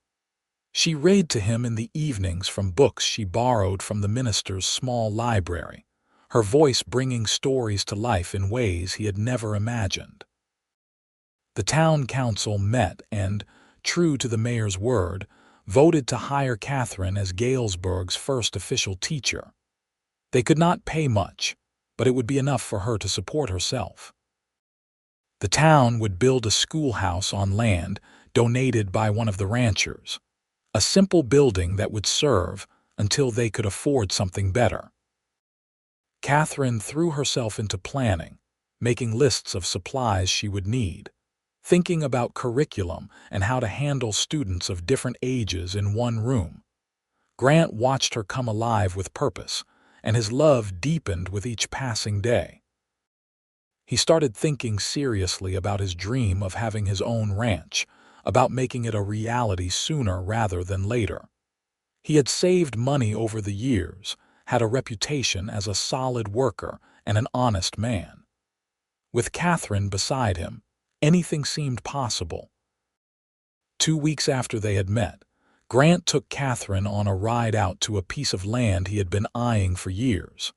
She read to him in the evenings from books she borrowed from the minister's small library, her voice bringing stories to life in ways he had never imagined. The town council met and, true to the mayor's word, voted to hire Katherine as Galesburg's first official teacher. They could not pay much, but it would be enough for her to support herself. The town would build a schoolhouse on land donated by one of the ranchers, a simple building that would serve until they could afford something better. Katherine threw herself into planning, making lists of supplies she would need, thinking about curriculum and how to handle students of different ages in one room. Grant watched her come alive with purpose, and his love deepened with each passing day. He started thinking seriously about his dream of having his own ranch, about making it a reality sooner rather than later. He had saved money over the years, had a reputation as a solid worker and an honest man. With Katherine beside him, anything seemed possible. 2 weeks after they had met, Grant took Katherine on a ride out to a piece of land he had been eyeing for years.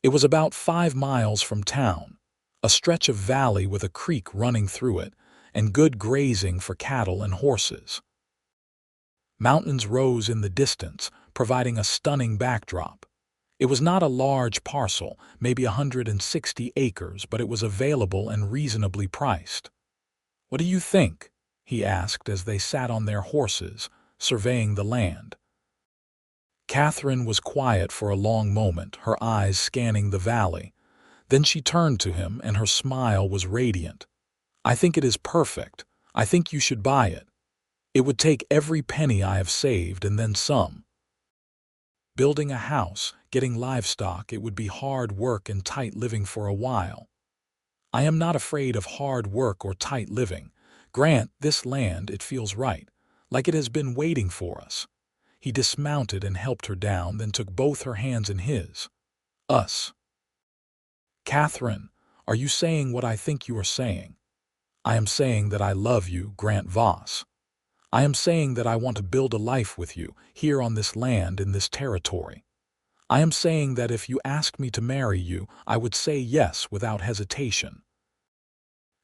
It was about 5 miles from town, a stretch of valley with a creek running through it, and good grazing for cattle and horses. Mountains rose in the distance, providing a stunning backdrop. It was not a large parcel, maybe 160 acres, but it was available and reasonably priced. "What do you think?" he asked as they sat on their horses, surveying the land. Katherine was quiet for a long moment, her eyes scanning the valley. Then she turned to him, and her smile was radiant. "I think it is perfect. I think you should buy it. It would take every penny I have saved and then some. Building a house, getting livestock, it would be hard work and tight living for a while. I am not afraid of hard work or tight living. Grant, this land, it feels right, like it has been waiting for us." He dismounted and helped her down, then took both her hands in his. Us. Katherine, are you saying what I think you are saying? I am saying that I love you, Grant Voss. I am saying that I want to build a life with you, here on this land, in this territory. I am saying that if you asked me to marry you, I would say yes without hesitation.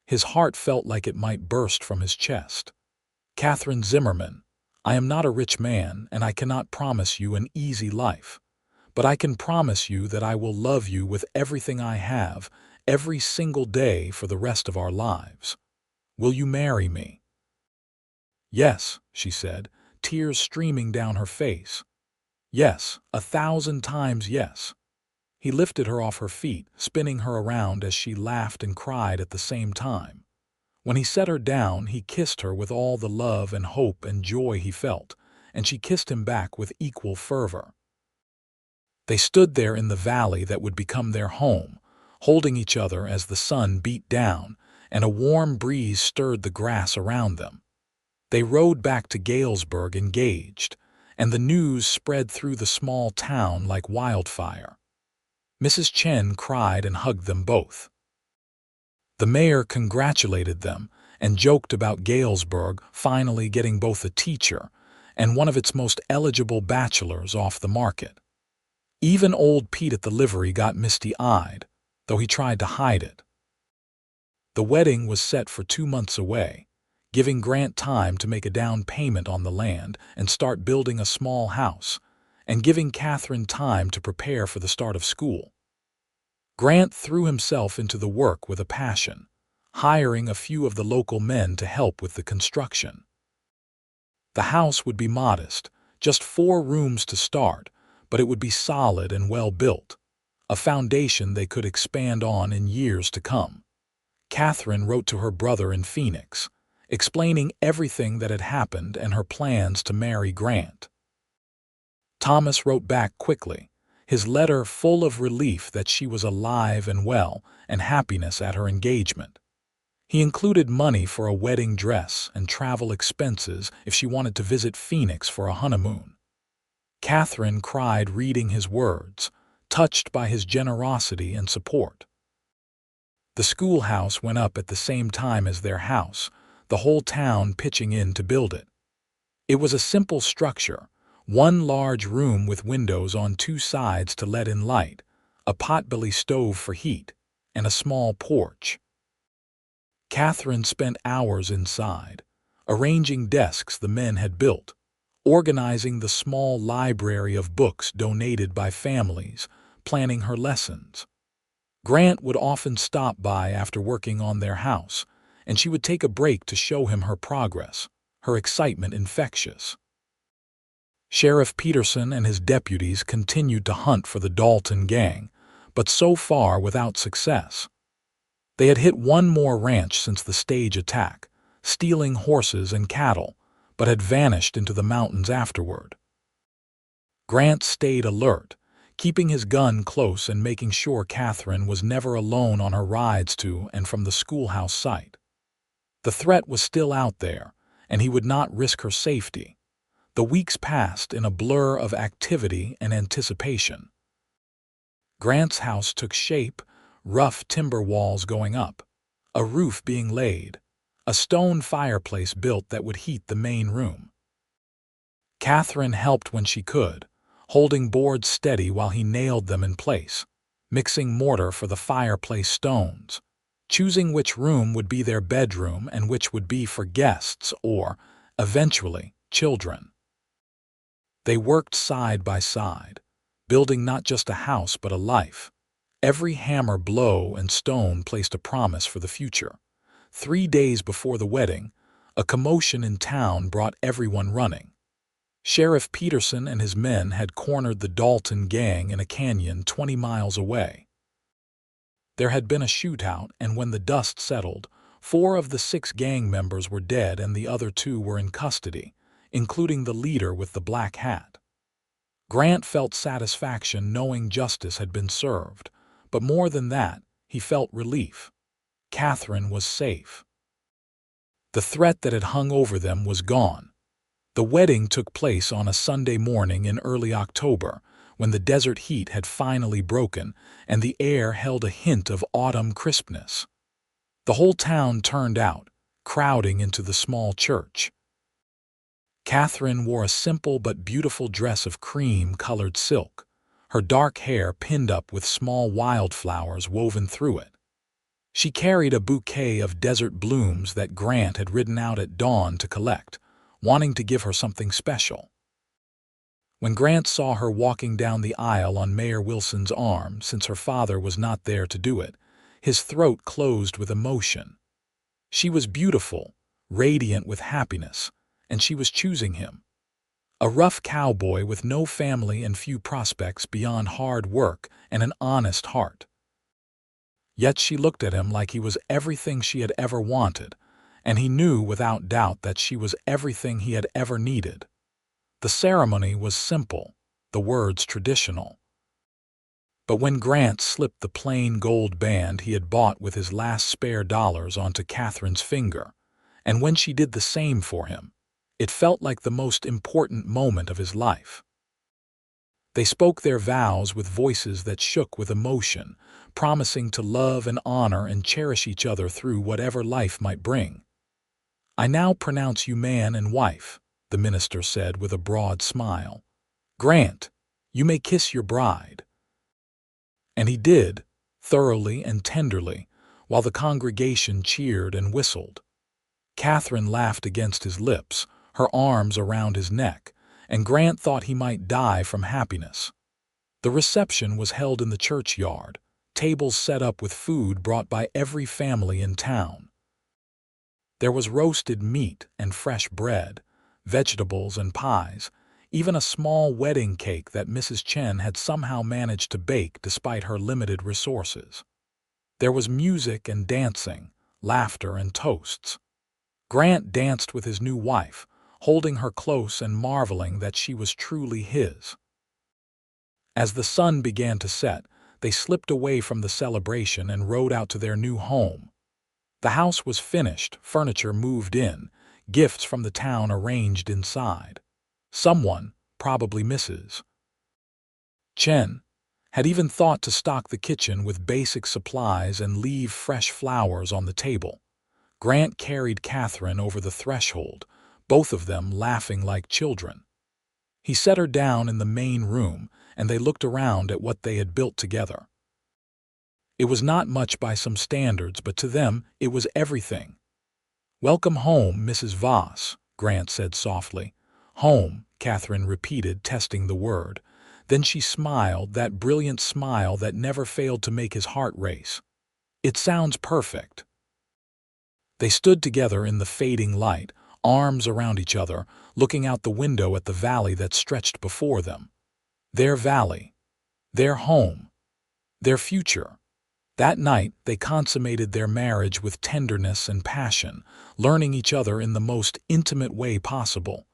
His heart felt like it might burst from his chest. Katherine Zimmerman, I am not a rich man, and I cannot promise you an easy life. But I can promise you that I will love you with everything I have, every single day for the rest of our lives. Will you marry me? Yes, she said, tears streaming down her face. Yes, 1,000 times yes. He lifted her off her feet, spinning her around as she laughed and cried at the same time. When he set her down, he kissed her with all the love and hope and joy he felt, and she kissed him back with equal fervor. They stood there in the valley that would become their home, holding each other as the sun beat down and a warm breeze stirred the grass around them. They rode back to Galesburg engaged, and the news spread through the small town like wildfire. Mrs. Chen cried and hugged them both. The mayor congratulated them and joked about Galesburg finally getting both a teacher and one of its most eligible bachelors off the market. Even old Pete at the livery got misty-eyed, though he tried to hide it. The wedding was set for 2 months away, giving Grant time to make a down payment on the land and start building a small house, and giving Katherine time to prepare for the start of school. Grant threw himself into the work with a passion, hiring a few of the local men to help with the construction. The house would be modest, just 4 rooms to start, but it would be solid and well built, a foundation they could expand on in years to come. Katherine wrote to her brother in Phoenix, explaining everything that had happened and her plans to marry Grant. Thomas wrote back quickly, his letter full of relief that she was alive and well and happiness at her engagement. He included money for a wedding dress and travel expenses if she wanted to visit Phoenix for a honeymoon. Katherine cried reading his words, touched by his generosity and support. The schoolhouse went up at the same time as their house, the whole town pitching in to build it. It was a simple structure, 1 large room with windows on 2 sides to let in light, a potbelly stove for heat, and a small porch. Katherine spent hours inside, arranging desks the men had built, organizing the small library of books donated by families, planning her lessons. Grant would often stop by after working on their house, and she would take a break to show him her progress, her excitement infectious. Sheriff Peterson and his deputies continued to hunt for the Dalton gang, but so far without success. They had hit 1 more ranch since the stage attack, stealing horses and cattle, but had vanished into the mountains afterward. Grant stayed alert, keeping his gun close and making sure Katherine was never alone on her rides to and from the schoolhouse site. The threat was still out there, and he would not risk her safety. The weeks passed in a blur of activity and anticipation. Grant's house took shape, rough timber walls going up, a roof being laid, a stone fireplace built that would heat the main room. Katherine helped when she could, holding boards steady while he nailed them in place, mixing mortar for the fireplace stones, choosing which room would be their bedroom and which would be for guests or, eventually, children. They worked side by side, building not just a house but a life. Every hammer blow and stone placed a promise for the future. 3 days before the wedding, a commotion in town brought everyone running. Sheriff Peterson and his men had cornered the Dalton gang in a canyon 20 miles away. There had been a shootout, and when the dust settled, 4 of the 6 gang members were dead and the other 2 were in custody, including the leader with the black hat. Grant felt satisfaction knowing justice had been served, but more than that, he felt relief. Katherine was safe. The threat that had hung over them was gone. The wedding took place on a Sunday morning in early October, when the desert heat had finally broken and the air held a hint of autumn crispness. The whole town turned out, crowding into the small church. Katherine wore a simple but beautiful dress of cream-colored silk, her dark hair pinned up with small wildflowers woven through it. She carried a bouquet of desert blooms that Grant had ridden out at dawn to collect, wanting to give her something special. When Grant saw her walking down the aisle on Mayor Wilson's arm, since her father was not there to do it, his throat closed with emotion. She was beautiful, radiant with happiness, and she was choosing him. A rough cowboy with no family and few prospects beyond hard work and an honest heart. Yet she looked at him like he was everything she had ever wanted, and he knew without doubt that she was everything he had ever needed. The ceremony was simple, the words traditional. But when Grant slipped the plain gold band he had bought with his last spare dollars onto Katherine's finger, and when she did the same for him, it felt like the most important moment of his life. They spoke their vows with voices that shook with emotion, promising to love and honor and cherish each other through whatever life might bring. "I now pronounce you man and wife," the minister said with a broad smile. "Grant, you may kiss your bride." And he did, thoroughly and tenderly, while the congregation cheered and whistled. Katherine laughed against his lips, her arms around his neck, and Grant thought he might die from happiness. The reception was held in the churchyard, tables set up with food brought by every family in town. There was roasted meat and fresh bread, vegetables and pies, even a small wedding cake that Mrs. Chen had somehow managed to bake despite her limited resources. There was music and dancing, laughter and toasts. Grant danced with his new wife, holding her close and marveling that she was truly his. As the sun began to set, they slipped away from the celebration and rode out to their new home. The house was finished, furniture moved in, gifts from the town arranged inside. Someone, probably Mrs. Chen, had even thought to stock the kitchen with basic supplies and leave fresh flowers on the table. Grant carried Katherine over the threshold, both of them laughing like children. He set her down in the main room, and they looked around at what they had built together. It was not much by some standards, but to them it was everything. "Welcome home, Mrs. Voss," Grant said softly. "Home," Katherine repeated, testing the word. Then she smiled, that brilliant smile that never failed to make his heart race. "It sounds perfect." They stood together in the fading light, arms around each other, looking out the window at the valley that stretched before them. Their valley, their home, their future. That night they consummated their marriage with tenderness and passion, learning each other in the most intimate way possible.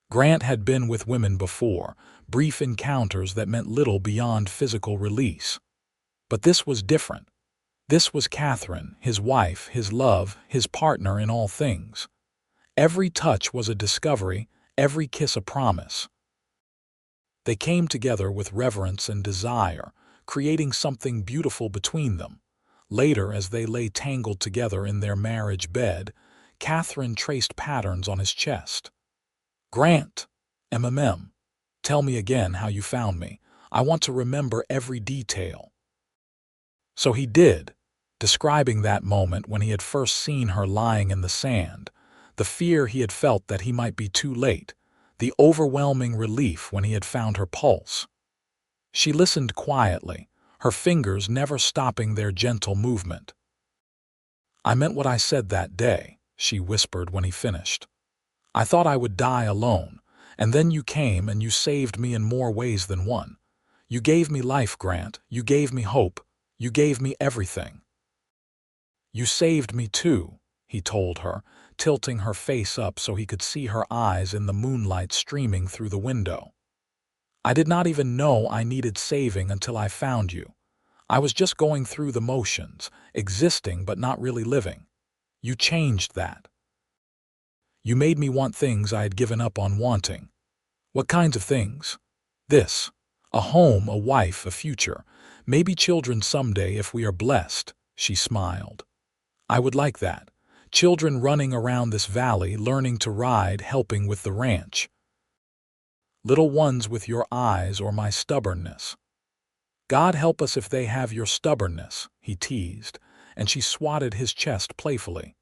Grant had been with women before, brief encounters that meant little beyond physical release. But this was different. This was Katherine, his wife, his love, his partner in all things. Every touch was a discovery, every kiss a promise. They came together with reverence and desire, creating something beautiful between them. Later, as they lay tangled together in their marriage bed, Katherine traced patterns on his chest. "Grant, tell me again how you found me. I want to remember every detail." So he did, describing that moment when he had first seen her lying in the sand, the fear he had felt that he might be too late, the overwhelming relief when he had found her pulse. She listened quietly, her fingers never stopping their gentle movement. "I meant what I said that day," she whispered when he finished. "I thought I would die alone, and then you came and you saved me in more ways than one. You gave me life, Grant. You gave me hope. You gave me everything." "You saved me too," he told her, tilting her face up so he could see her eyes in the moonlight streaming through the window. "I did not even know I needed saving until I found you. I was just going through the motions, existing but not really living. You changed that. You made me want things I had given up on wanting." "What kinds of things?" "This. A home, a wife, a future. Maybe children someday if we are blessed." She smiled. "I would like that. Children running around this valley, learning to ride, helping with the ranch. Little ones with your eyes or my stubbornness." "God help us if they have your stubbornness," he teased, and she swatted his chest playfully.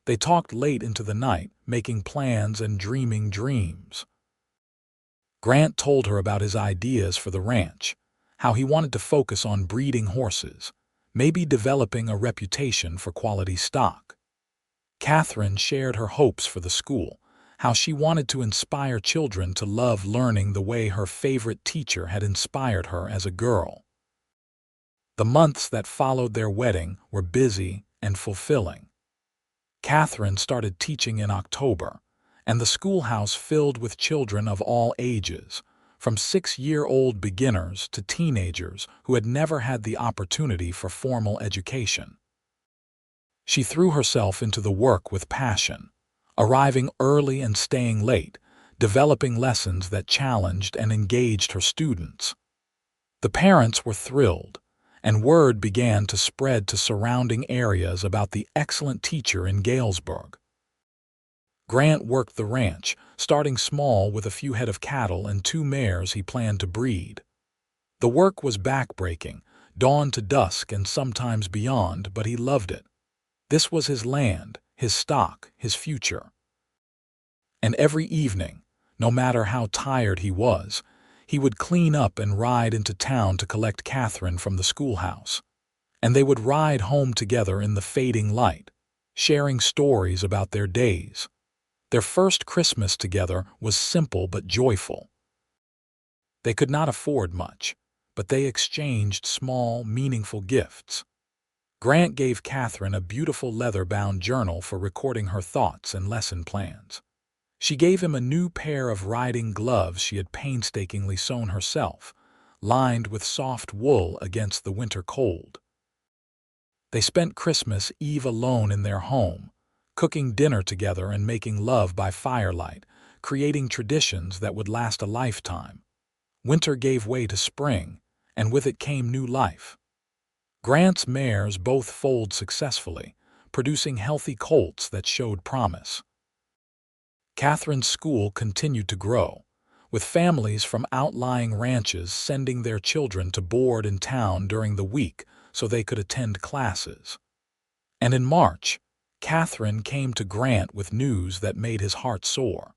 They talked late into the night, making plans and dreaming dreams. Grant told her about his ideas for the ranch, how he wanted to focus on breeding horses, maybe developing a reputation for quality stock. Katherine shared her hopes for the school, how she wanted to inspire children to love learning the way her favorite teacher had inspired her as a girl. The months that followed their wedding were busy and fulfilling. Katherine started teaching in October, and the schoolhouse filled with children of all ages, from 6-year-old beginners to teenagers who had never had the opportunity for formal education. She threw herself into the work with passion, arriving early and staying late, developing lessons that challenged and engaged her students. The parents were thrilled, and word began to spread to surrounding areas about the excellent teacher in Galesburg. Grant worked the ranch, starting small with a few head of cattle and 2 mares he planned to breed. The work was backbreaking, dawn to dusk and sometimes beyond, but he loved it. This was his land, his stock, his future. And every evening, no matter how tired he was, he would clean up and ride into town to collect Katherine from the schoolhouse. And they would ride home together in the fading light, sharing stories about their days. Their first Christmas together was simple but joyful. They could not afford much, but they exchanged small, meaningful gifts. Grant gave Katherine a beautiful leather-bound journal for recording her thoughts and lesson plans. She gave him a new pair of riding gloves she had painstakingly sewn herself, lined with soft wool against the winter cold. They spent Christmas Eve alone in their home, cooking dinner together and making love by firelight, creating traditions that would last a lifetime. Winter gave way to spring, and with it came new life. Grant's mares both foaled successfully, producing healthy colts that showed promise. Katherine's school continued to grow, with families from outlying ranches sending their children to board in town during the week so they could attend classes. And in March, Katherine came to Grant with news that made his heart soar.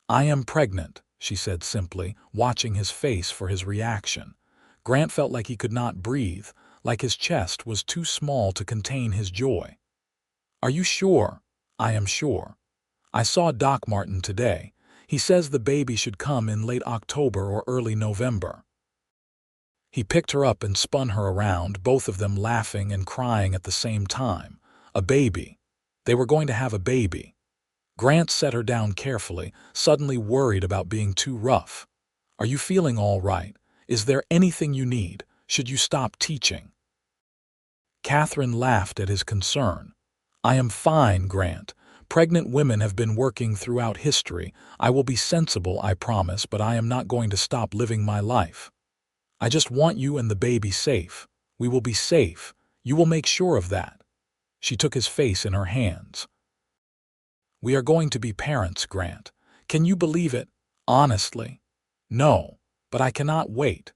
"I am pregnant," she said simply, watching his face for his reaction. Grant felt like he could not breathe, like his chest was too small to contain his joy. "Are you sure?" "I am sure. I saw Doc Martin today. He says the baby should come in late October or early November." He picked her up and spun her around, both of them laughing and crying at the same time. A baby. They were going to have a baby. Grant set her down carefully, suddenly worried about being too rough. "Are you feeling all right? Is there anything you need? Should you stop teaching?" Katherine laughed at his concern. "I am fine, Grant. Pregnant women have been working throughout history. I will be sensible, I promise, but I am not going to stop living my life. I just want you and the baby safe. We will be safe. You will make sure of that." She took his face in her hands. "We are going to be parents, Grant. Can you believe it? Honestly." "No, but I cannot wait."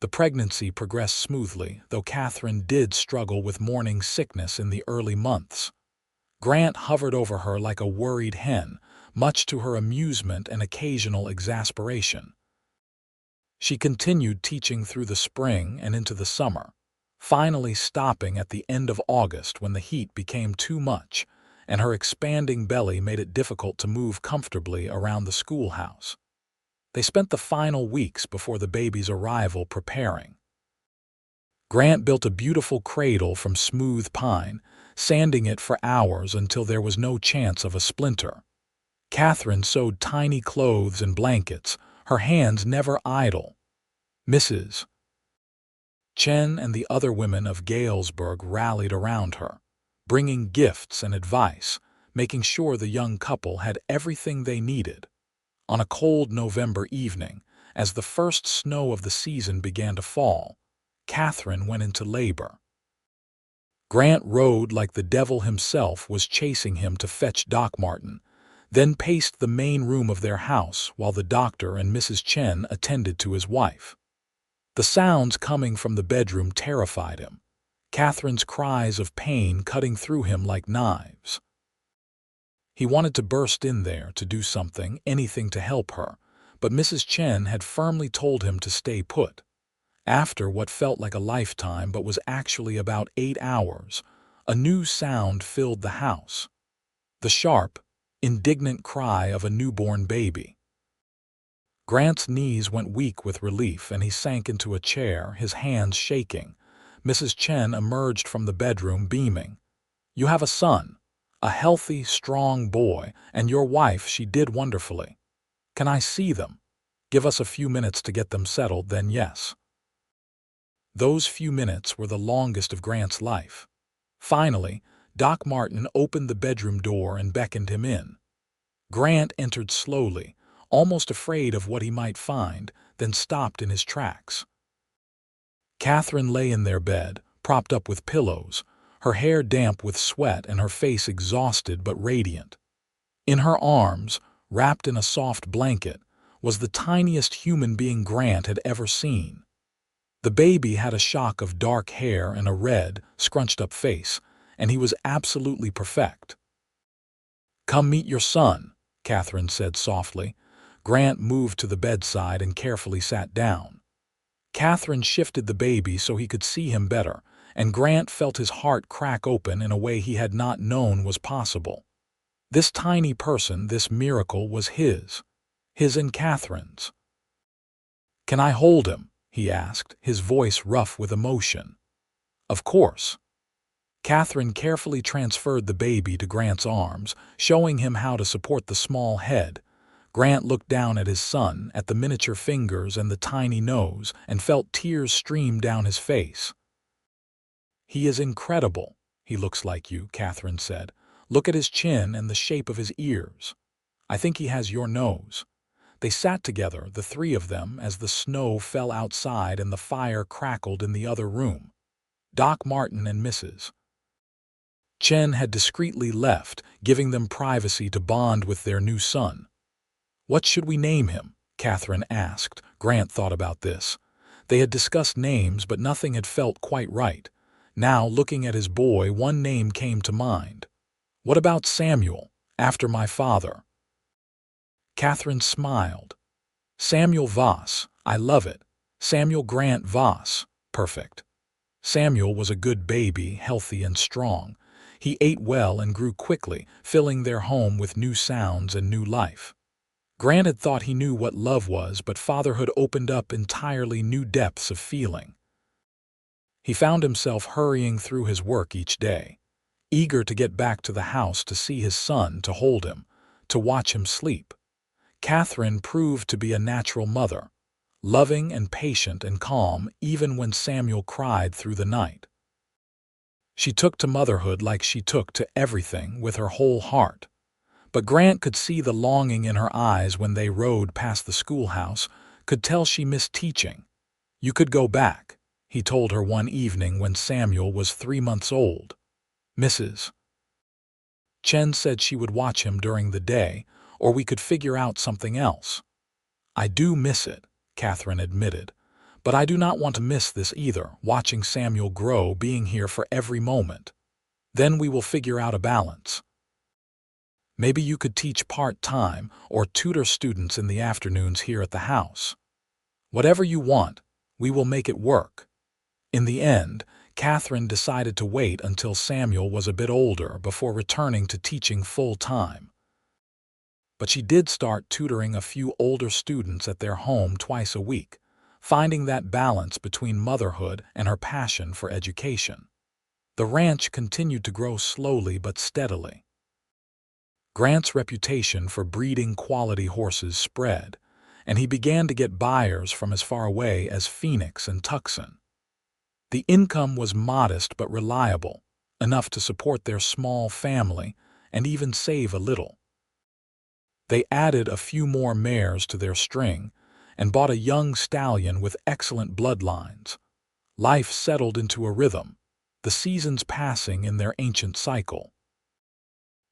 The pregnancy progressed smoothly, though Katherine did struggle with morning sickness in the early months. Grant hovered over her like a worried hen, much to her amusement and occasional exasperation. She continued teaching through the spring and into the summer, finally stopping at the end of August when the heat became too much and her expanding belly made it difficult to move comfortably around the schoolhouse. They spent the final weeks before the baby's arrival preparing. Grant built a beautiful cradle from smooth pine, sanding it for hours until there was no chance of a splinter. Katherine sewed tiny clothes and blankets, her hands never idle. Mrs. Chen and the other women of Galesburg rallied around her, bringing gifts and advice, making sure the young couple had everything they needed. On a cold November evening, as the first snow of the season began to fall, Katherine went into labor. Grant rode like the devil himself was chasing him to fetch Doc Martin, then paced the main room of their house while the doctor and Mrs. Chen attended to his wife. The sounds coming from the bedroom terrified him, Katherine's cries of pain cutting through him like knives. He wanted to burst in there to do something, anything to help her, but Mrs. Chen had firmly told him to stay put. After what felt like a lifetime but was actually about 8 hours, a new sound filled the house. The sharp, indignant cry of a newborn baby. Grant's knees went weak with relief and he sank into a chair, his hands shaking. Mrs. Chen emerged from the bedroom beaming. "You have a son, a healthy, strong boy, and your wife, she did wonderfully. Can I see them? Give us a few minutes to get them settled, then yes." Those few minutes were the longest of Grant's life. Finally, Doc Martin opened the bedroom door and beckoned him in. Grant entered slowly, almost afraid of what he might find, then stopped in his tracks. Katherine lay in their bed, propped up with pillows, her hair damp with sweat and her face exhausted but radiant. In her arms, wrapped in a soft blanket, was the tiniest human being Grant had ever seen. The baby had a shock of dark hair and a red, scrunched-up face, and he was absolutely perfect. "Come meet your son," Katherine said softly. Grant moved to the bedside and carefully sat down. Katherine shifted the baby so he could see him better, and Grant felt his heart crack open in a way he had not known was possible. This tiny person, this miracle, was his and Katherine's. "Can I hold him?" he asked, his voice rough with emotion. "Of course." Katherine carefully transferred the baby to Grant's arms, showing him how to support the small head. Grant looked down at his son, at the miniature fingers and the tiny nose, and felt tears stream down his face. "He is incredible. He looks like you," Katherine said. "Look at his chin and the shape of his ears. I think he has your nose." They sat together, the three of them, as the snow fell outside and the fire crackled in the other room. Doc Martin and Mrs. Chen had discreetly left, giving them privacy to bond with their new son. "What should we name him?" Katherine asked. Grant thought about this. They had discussed names, but nothing had felt quite right. Now, looking at his boy, one name came to mind. "What about Samuel, after my father?" Katherine smiled. "Samuel Voss, I love it. Samuel Grant Voss, perfect." Samuel was a good baby, healthy and strong. He ate well and grew quickly, filling their home with new sounds and new life. Grant had thought he knew what love was, but fatherhood opened up entirely new depths of feeling. He found himself hurrying through his work each day, eager to get back to the house to see his son, to hold him, to watch him sleep. Katherine proved to be a natural mother, loving and patient and calm even when Samuel cried through the night. She took to motherhood like she took to everything, with her whole heart. But Grant could see the longing in her eyes when they rode past the schoolhouse, could tell she missed teaching. "You could go back," he told her one evening when Samuel was 3 months old. Mrs. Chen said she would watch him during the day, or we could figure out something else. "I do miss it," Katherine admitted. "But I do not want to miss this either, watching Samuel grow, being here for every moment. Then we will figure out a balance. Maybe you could teach part-time or tutor students in the afternoons here at the house. Whatever you want, we will make it work." In the end, Katherine decided to wait until Samuel was a bit older before returning to teaching full-time. But she did start tutoring a few older students at their home twice a week, finding that balance between motherhood and her passion for education. The ranch continued to grow slowly but steadily. Grant's reputation for breeding quality horses spread, and he began to get buyers from as far away as Phoenix and Tucson. The income was modest but reliable, enough to support their small family, and even save a little. They added a few more mares to their string and bought a young stallion with excellent bloodlines. Life settled into a rhythm, the seasons passing in their ancient cycle.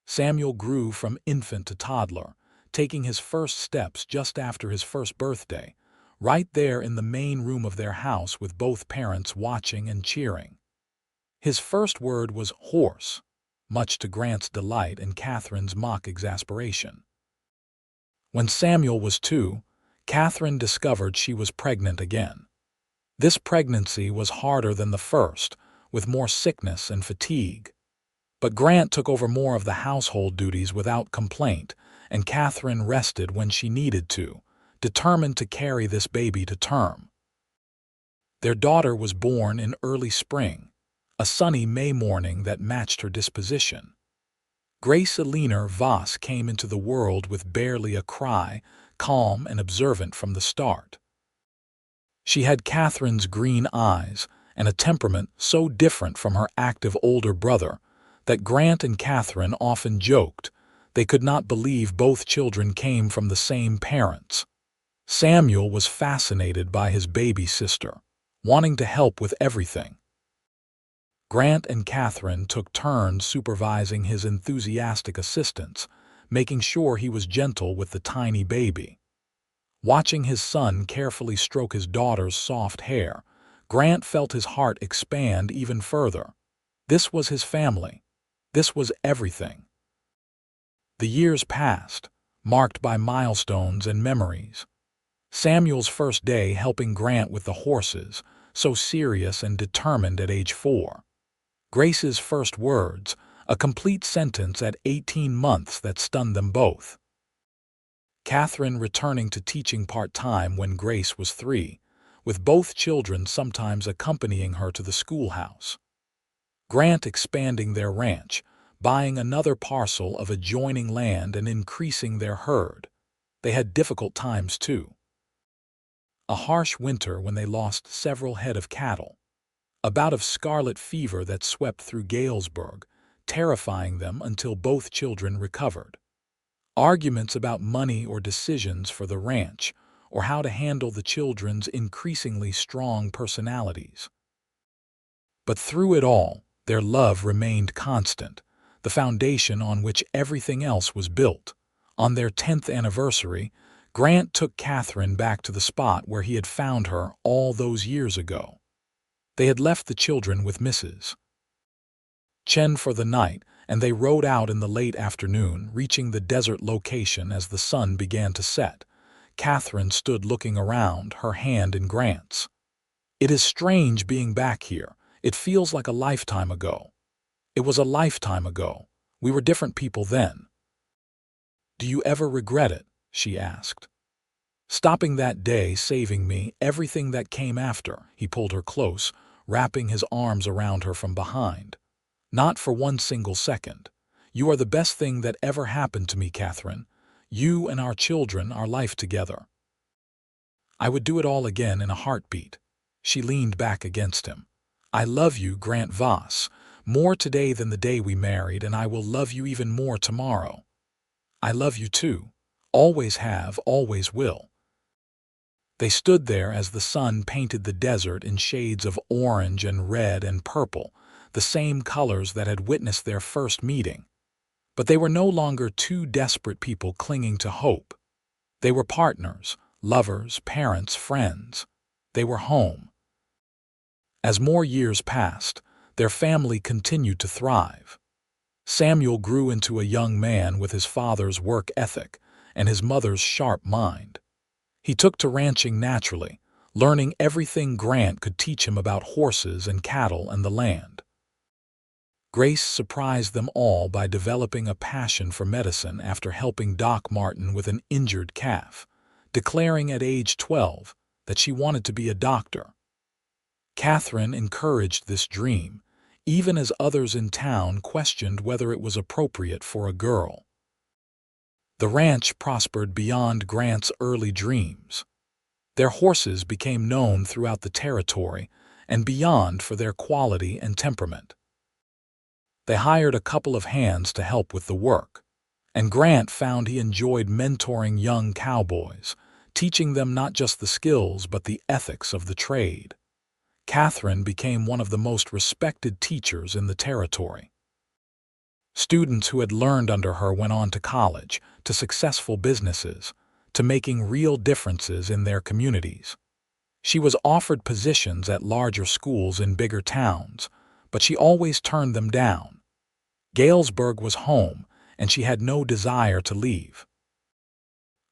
Samuel grew from infant to toddler, taking his first steps just after his first birthday, right there in the main room of their house with both parents watching and cheering. His first word was horse, much to Grant's delight and Katherine's mock exasperation. When Samuel was 2, Katherine discovered she was pregnant again. This pregnancy was harder than the first, with more sickness and fatigue. But Grant took over more of the household duties without complaint, and Katherine rested when she needed to, determined to carry this baby to term. Their daughter was born in early spring, a sunny May morning that matched her disposition. Grace Eleanor Voss came into the world with barely a cry, calm and observant from the start. She had Katherine's green eyes and a temperament so different from her active older brother that Grant and Katherine often joked they could not believe both children came from the same parents. Samuel was fascinated by his baby sister, wanting to help with everything. Grant and Katherine took turns supervising his enthusiastic assistants, making sure he was gentle with the tiny baby. Watching his son carefully stroke his daughter's soft hair, Grant felt his heart expand even further. This was his family. This was everything. The years passed, marked by milestones and memories. Samuel's first day helping Grant with the horses, so serious and determined at age 4. Grace's first words, a complete sentence at 18 months that stunned them both. Katherine returning to teaching part-time when Grace was 3, with both children sometimes accompanying her to the schoolhouse. Grant expanding their ranch, buying another parcel of adjoining land and increasing their herd. They had difficult times too. A harsh winter when they lost several head of cattle. A bout of scarlet fever that swept through Galesburg, terrifying them until both children recovered. Arguments about money or decisions for the ranch, or how to handle the children's increasingly strong personalities. But through it all, their love remained constant, the foundation on which everything else was built. On their 10th anniversary, Grant took Katherine back to the spot where he had found her all those years ago. They had left the children with Mrs. Chen for the night, and they rode out in the late afternoon, reaching the desert location as the sun began to set. Katherine stood looking around, her hand in Grant's. "It is strange being back here. It feels like a lifetime ago." "It was a lifetime ago. We were different people then." "Do you ever regret it?" she asked. "Stopping that day, saving me, everything that came after." He pulled her close, wrapping his arms around her from behind. "Not for one single second. You are the best thing that ever happened to me, Katherine. You and our children, our life together. I would do it all again in a heartbeat." She leaned back against him. "I love you, Grant Voss, more today than the day we married, and I will love you even more tomorrow." "I love you too. Always have, always will." They stood there as the sun painted the desert in shades of orange and red and purple, the same colors that had witnessed their first meeting. But they were no longer two desperate people clinging to hope. They were partners, lovers, parents, friends. They were home. As more years passed, their family continued to thrive. Samuel grew into a young man with his father's work ethic and his mother's sharp mind. He took to ranching naturally, learning everything Grant could teach him about horses and cattle and the land. Grace surprised them all by developing a passion for medicine after helping Doc Martin with an injured calf, declaring at age 12 that she wanted to be a doctor. Katherine encouraged this dream, even as others in town questioned whether it was appropriate for a girl. The ranch prospered beyond Grant's early dreams. Their horses became known throughout the territory and beyond for their quality and temperament. They hired a couple of hands to help with the work, and Grant found he enjoyed mentoring young cowboys, teaching them not just the skills but the ethics of the trade. Katherine became one of the most respected teachers in the territory. Students who had learned under her went on to college, to successful businesses, to making real differences in their communities. She was offered positions at larger schools in bigger towns, but she always turned them down. Galesburg was home, and she had no desire to leave.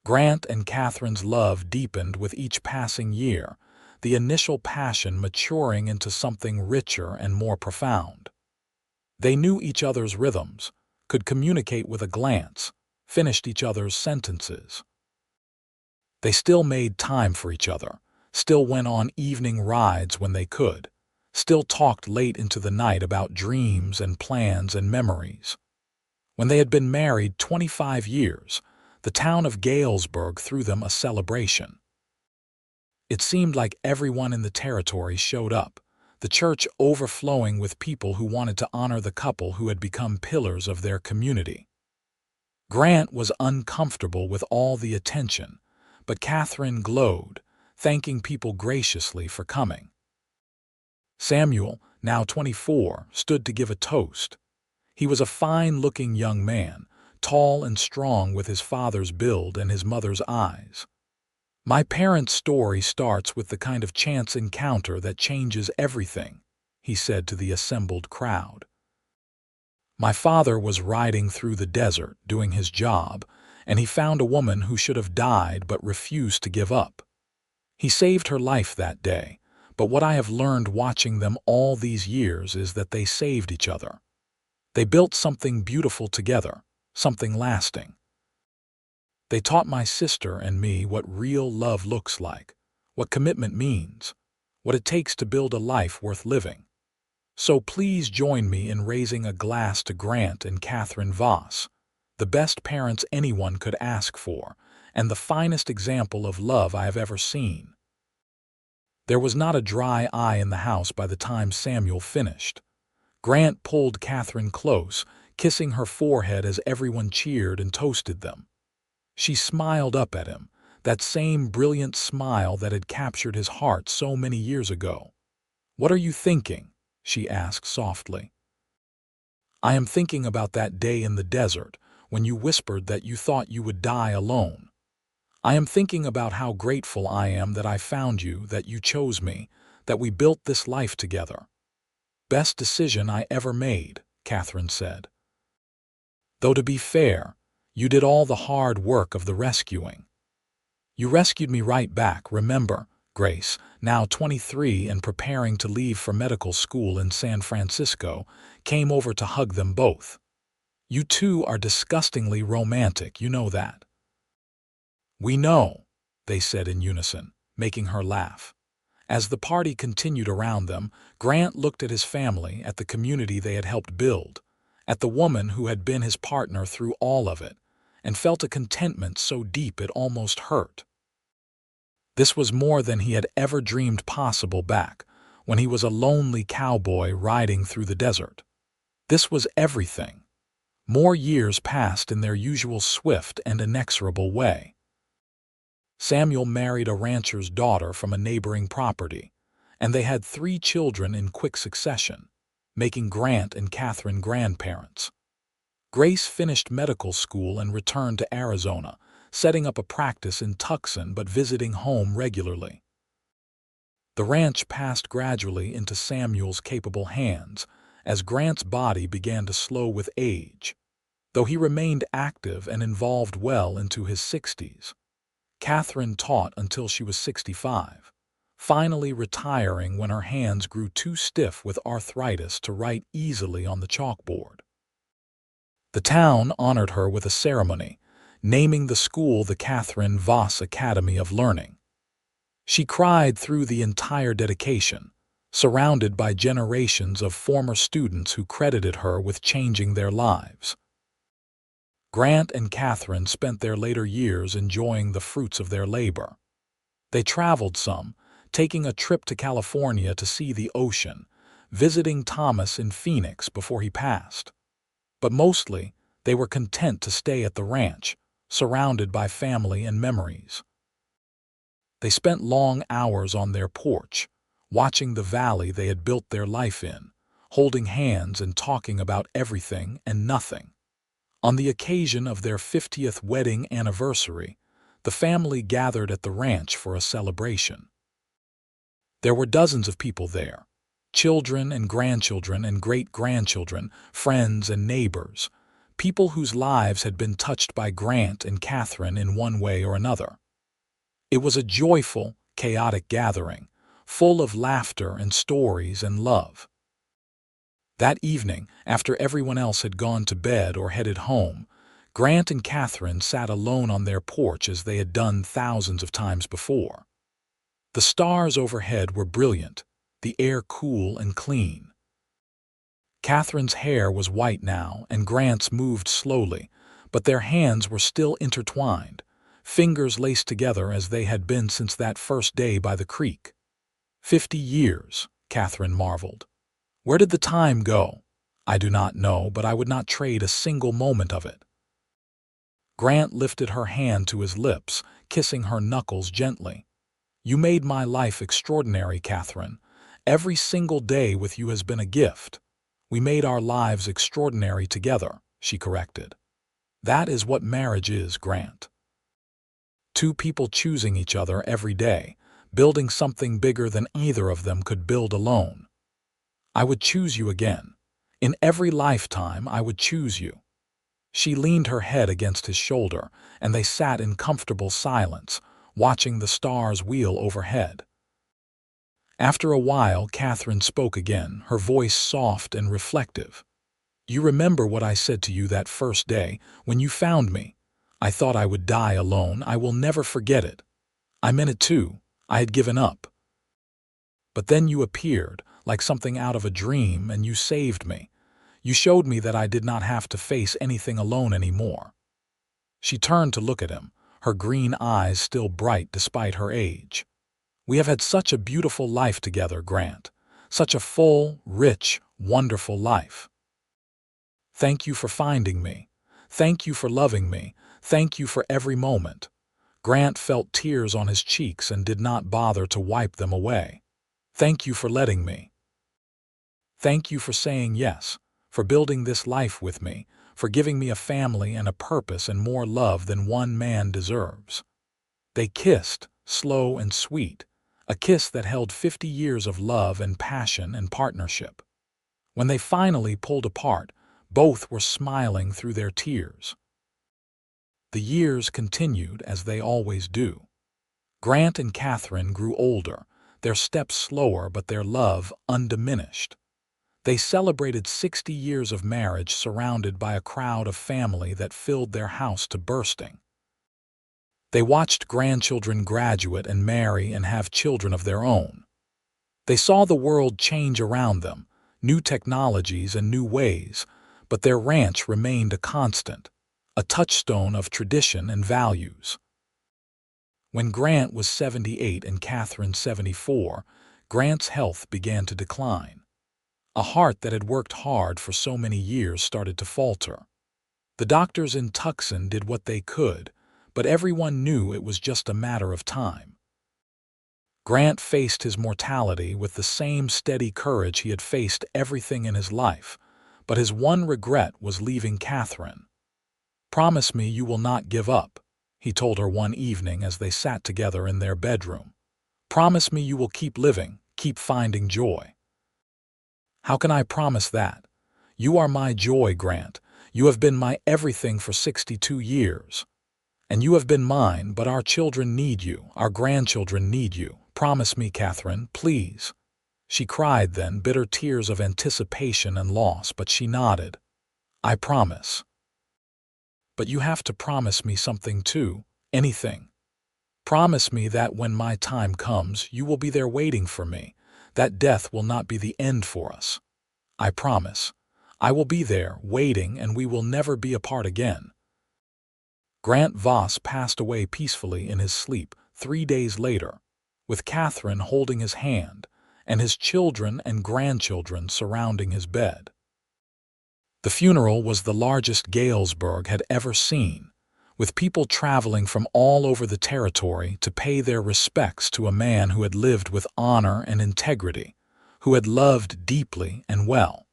Grant and Katherine's love deepened with each passing year, the initial passion maturing into something richer and more profound. They knew each other's rhythms, could communicate with a glance, finished each other's sentences. They still made time for each other, still went on evening rides when they could, still talked late into the night about dreams and plans and memories. When they had been married 25 years, the town of Galesburg threw them a celebration. It seemed like everyone in the territory showed up, the church overflowing with people who wanted to honor the couple who had become pillars of their community. Grant was uncomfortable with all the attention, but Katherine glowed, thanking people graciously for coming. Samuel, now 24, stood to give a toast. He was a fine-looking young man, tall and strong with his father's build and his mother's eyes. "My parents' story starts with the kind of chance encounter that changes everything," he said to the assembled crowd. "My father was riding through the desert, doing his job, and he found a woman who should have died but refused to give up. He saved her life that day, but what I have learned watching them all these years is that they saved each other. They built something beautiful together, something lasting. They taught my sister and me what real love looks like, what commitment means, what it takes to build a life worth living. So please join me in raising a glass to Grant and Katherine Voss, the best parents anyone could ask for, and the finest example of love I have ever seen." There was not a dry eye in the house by the time Samuel finished. Grant pulled Katherine close, kissing her forehead as everyone cheered and toasted them. She smiled up at him, that same brilliant smile that had captured his heart so many years ago. "What are you thinking?" she asked softly. "I am thinking about that day in the desert when you whispered that you thought you would die alone. I am thinking about how grateful I am that I found you, that you chose me, that we built this life together." "Best decision I ever made," Katherine said. "Though to be fair, you did all the hard work of the rescuing. You rescued me right back, remember?" Grace, now 23 and preparing to leave for medical school in San Francisco, came over to hug them both. "You two are disgustingly romantic, you know that." "We know," they said in unison, making her laugh. As the party continued around them, Grant looked at his family, at the community they had helped build, at the woman who had been his partner through all of it, and felt a contentment so deep it almost hurt. This was more than he had ever dreamed possible back when he was a lonely cowboy riding through the desert. This was everything. More years passed in their usual swift and inexorable way. Samuel married a rancher's daughter from a neighboring property, and they had 3 children in quick succession, making Grant and Katherine grandparents. Grace finished medical school and returned to Arizona, setting up a practice in Tucson but visiting home regularly. The ranch passed gradually into Samuel's capable hands as Grant's body began to slow with age, though he remained active and involved well into his 60s. Katherine taught until she was 65, finally retiring when her hands grew too stiff with arthritis to write easily on the chalkboard. The town honored her with a ceremony, naming the school the Katherine Voss Academy of Learning. She cried through the entire dedication, surrounded by generations of former students who credited her with changing their lives. Grant and Katherine spent their later years enjoying the fruits of their labor. They traveled some, taking a trip to California to see the ocean, visiting Thomas in Phoenix before he passed. But mostly, they were content to stay at the ranch, surrounded by family and memories. They spent long hours on their porch, watching the valley they had built their life in, holding hands and talking about everything and nothing. On the occasion of their 50th wedding anniversary, the family gathered at the ranch for a celebration. There were dozens of people there, children and grandchildren and great-grandchildren, friends and neighbors, people whose lives had been touched by Grant and Katherine in one way or another. It was a joyful, chaotic gathering, full of laughter and stories and love. That evening, after everyone else had gone to bed or headed home, Grant and Katherine sat alone on their porch as they had done thousands of times before. The stars overhead were brilliant, the air cool and clean. Katherine's hair was white now, and Grant's moved slowly, but their hands were still intertwined, fingers laced together as they had been since that first day by the creek. 50 years, Katherine marveled. Where did the time go? I do not know, but I would not trade a single moment of it. Grant lifted her hand to his lips, kissing her knuckles gently. You made my life extraordinary, Katherine. Every single day with you has been a gift. We made our lives extraordinary together, she corrected. That is what marriage is, Grant. Two people choosing each other every day, building something bigger than either of them could build alone. I would choose you again. In every lifetime, I would choose you. She leaned her head against his shoulder, and they sat in comfortable silence, watching the stars wheel overhead. After a while, Katherine spoke again, her voice soft and reflective. You remember what I said to you that first day, when you found me? I thought I would die alone. I will never forget it. I meant it too. I had given up. But then you appeared, like something out of a dream, and you saved me. You showed me that I did not have to face anything alone anymore. She turned to look at him, her green eyes still bright despite her age. We have had such a beautiful life together, Grant. Such a full, rich, wonderful life. Thank you for finding me. Thank you for loving me. Thank you for every moment. Grant felt tears on his cheeks and did not bother to wipe them away. Thank you for letting me. Thank you for saying yes, for building this life with me, for giving me a family and a purpose and more love than one man deserves. They kissed, slow and sweet, a kiss that held 50 years of love and passion and partnership. When they finally pulled apart, both were smiling through their tears. The years continued as they always do. Grant and Katherine grew older, their steps slower but their love undiminished. They celebrated 60 years of marriage surrounded by a crowd of family that filled their house to bursting. They watched grandchildren graduate and marry and have children of their own. They saw the world change around them, new technologies and new ways, but their ranch remained a constant, a touchstone of tradition and values. When Grant was 78 and Katherine 74, Grant's health began to decline. A heart that had worked hard for so many years started to falter. The doctors in Tucson did what they could, but everyone knew it was just a matter of time. Grant faced his mortality with the same steady courage he had faced everything in his life, but his one regret was leaving Katherine. Promise me you will not give up, he told her one evening as they sat together in their bedroom. Promise me you will keep living, keep finding joy. How can I promise that? You are my joy, Grant. You have been my everything for 62 years. And you have been mine, but our children need you, our grandchildren need you. Promise me, Katherine, please. She cried then, bitter tears of anticipation and loss, but she nodded. I promise. But you have to promise me something too, anything. Promise me that when my time comes, you will be there waiting for me, that death will not be the end for us. I promise. I will be there, waiting, and we will never be apart again. Grant Voss passed away peacefully in his sleep 3 days later, with Katherine holding his hand, and his children and grandchildren surrounding his bed. The funeral was the largest Galesburg had ever seen, with people traveling from all over the territory to pay their respects to a man who had lived with honor and integrity, who had loved deeply and well.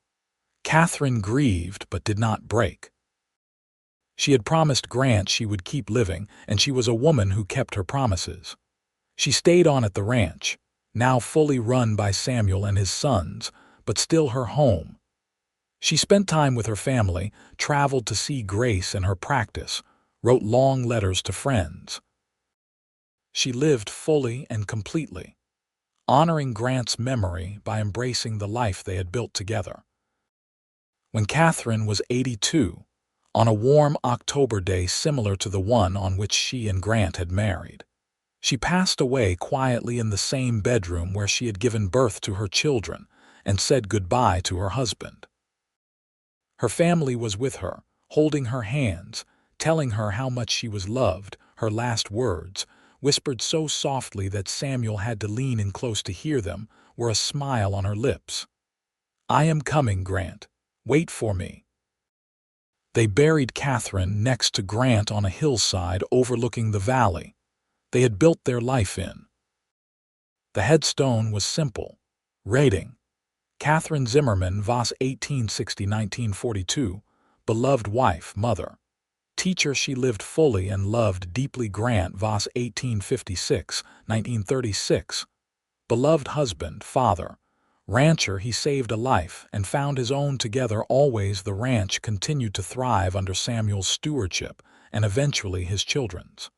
Katherine grieved but did not break. She had promised Grant she would keep living, and she was a woman who kept her promises. She stayed on at the ranch, now fully run by Samuel and his sons, but still her home. She spent time with her family, traveled to see Grace and her practice, wrote long letters to friends. She lived fully and completely, honoring Grant's memory by embracing the life they had built together. When Katherine was 82, on a warm October day similar to the one on which she and Grant had married, she passed away quietly in the same bedroom where she had given birth to her children and said goodbye to her husband. Her family was with her, holding her hands, telling her how much she was loved. Her last words, whispered so softly that Samuel had to lean in close to hear them, were a smile on her lips. "I am coming, Grant. Wait for me." They buried Katherine next to Grant on a hillside overlooking the valley they had built their life in. The headstone was simple. Rating: Katherine Zimmerman, Voss, 1860–1942, beloved wife, mother. Teacher, she lived fully and loved deeply. Grant Voss, 1856–1936, beloved husband, father. Rancher, he saved a life and found his own together always. The ranch continued to thrive under Samuel's stewardship and eventually his children's.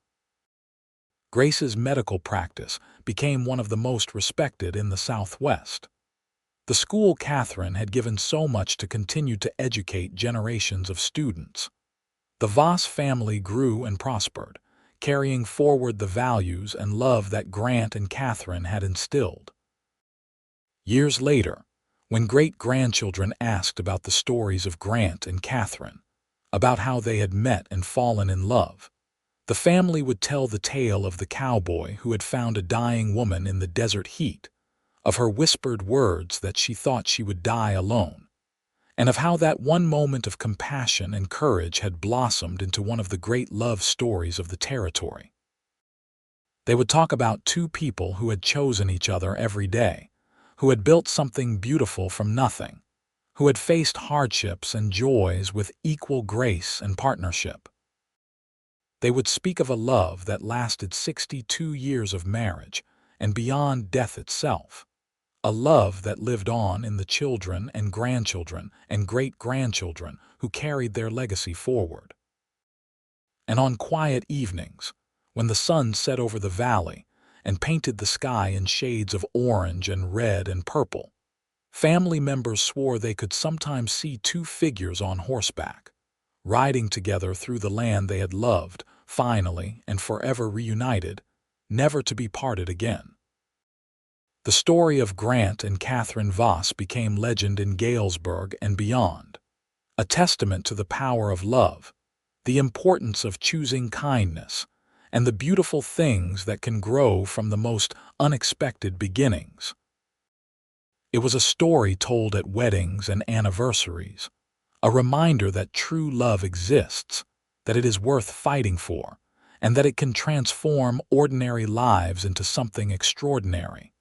Grace's medical practice became one of the most respected in the Southwest. The school Katherine had given so much to continue to educate generations of students. The Voss family grew and prospered, carrying forward the values and love that Grant and Katherine had instilled. Years later, when great-grandchildren asked about the stories of Grant and Katherine, about how they had met and fallen in love, the family would tell the tale of the cowboy who had found a dying woman in the desert heat, of her whispered words that she thought she would die alone, and of how that one moment of compassion and courage had blossomed into one of the great love stories of the territory. They would talk about two people who had chosen each other every day, who had built something beautiful from nothing, who had faced hardships and joys with equal grace and partnership. They would speak of a love that lasted 62 years of marriage and beyond death itself, a love that lived on in the children and grandchildren and great-grandchildren who carried their legacy forward. And on quiet evenings, when the sun set over the valley and painted the sky in shades of orange and red and purple, family members swore they could sometimes see two figures on horseback, riding together through the land they had loved, finally and forever reunited, never to be parted again. The story of Grant and Katherine Voss became legend in Galesburg and beyond, a testament to the power of love, the importance of choosing kindness, and the beautiful things that can grow from the most unexpected beginnings. It was a story told at weddings and anniversaries, a reminder that true love exists, that it is worth fighting for, and that it can transform ordinary lives into something extraordinary.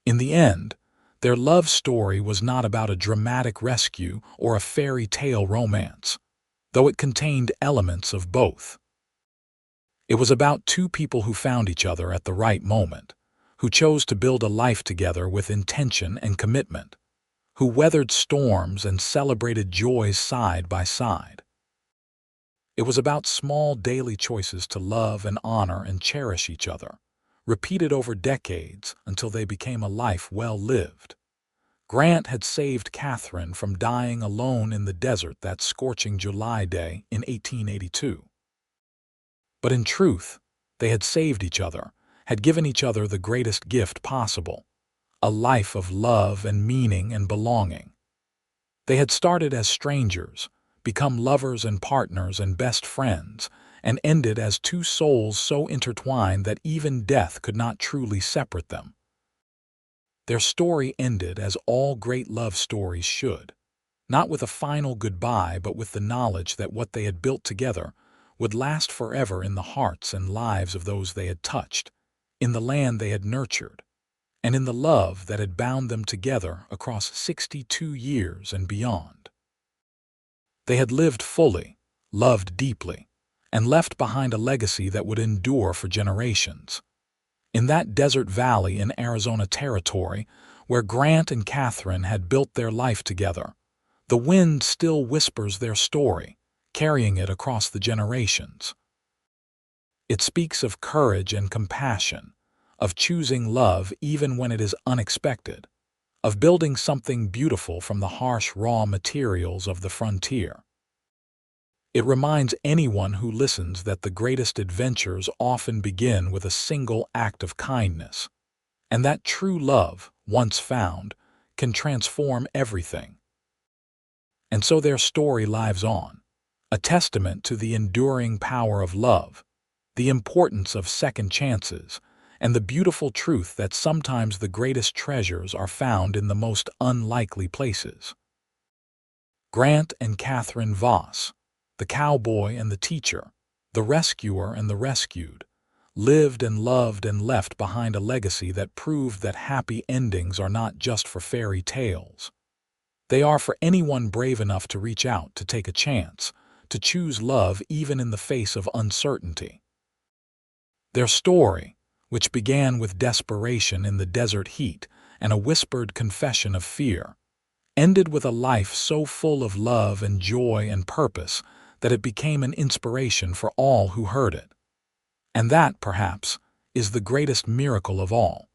In the end, their love story was not about a dramatic rescue or a fairy tale romance, though it contained elements of both. It was about two people who found each other at the right moment, who chose to build a life together with intention and commitment, who weathered storms and celebrated joys side by side. It was about small daily choices to love and honor and cherish each other, repeated over decades until they became a life well lived. Grant had saved Katherine from dying alone in the desert that scorching July day in 1882. But in truth, they had saved each other, had given each other the greatest gift possible, a life of love and meaning and belonging. They had started as strangers, become lovers and partners and best friends, and ended as two souls so intertwined that even death could not truly separate them. Their story ended as all great love stories should, not with a final goodbye, but with the knowledge that what they had built together would last forever in the hearts and lives of those they had touched, in the land they had nurtured, and in the love that had bound them together across 62 years and beyond. They had lived fully, loved deeply, and left behind a legacy that would endure for generations. In that desert valley in Arizona Territory, where Grant and Katherine had built their life together, the wind still whispers their story, carrying it across the generations. It speaks of courage and compassion, of choosing love even when it is unexpected, of building something beautiful from the harsh, raw materials of the frontier. It reminds anyone who listens that the greatest adventures often begin with a single act of kindness, and that true love, once found, can transform everything. And so their story lives on, a testament to the enduring power of love, the importance of second chances, and the beautiful truth that sometimes the greatest treasures are found in the most unlikely places. Grant and Katherine Voss, the cowboy and the teacher, the rescuer and the rescued, lived and loved and left behind a legacy that proved that happy endings are not just for fairy tales. They are for anyone brave enough to reach out, to take a chance, to choose love even in the face of uncertainty. Their story, which began with desperation in the desert heat and a whispered confession of fear, ended with a life so full of love and joy and purpose that it became an inspiration for all who heard it. And that, perhaps, is the greatest miracle of all.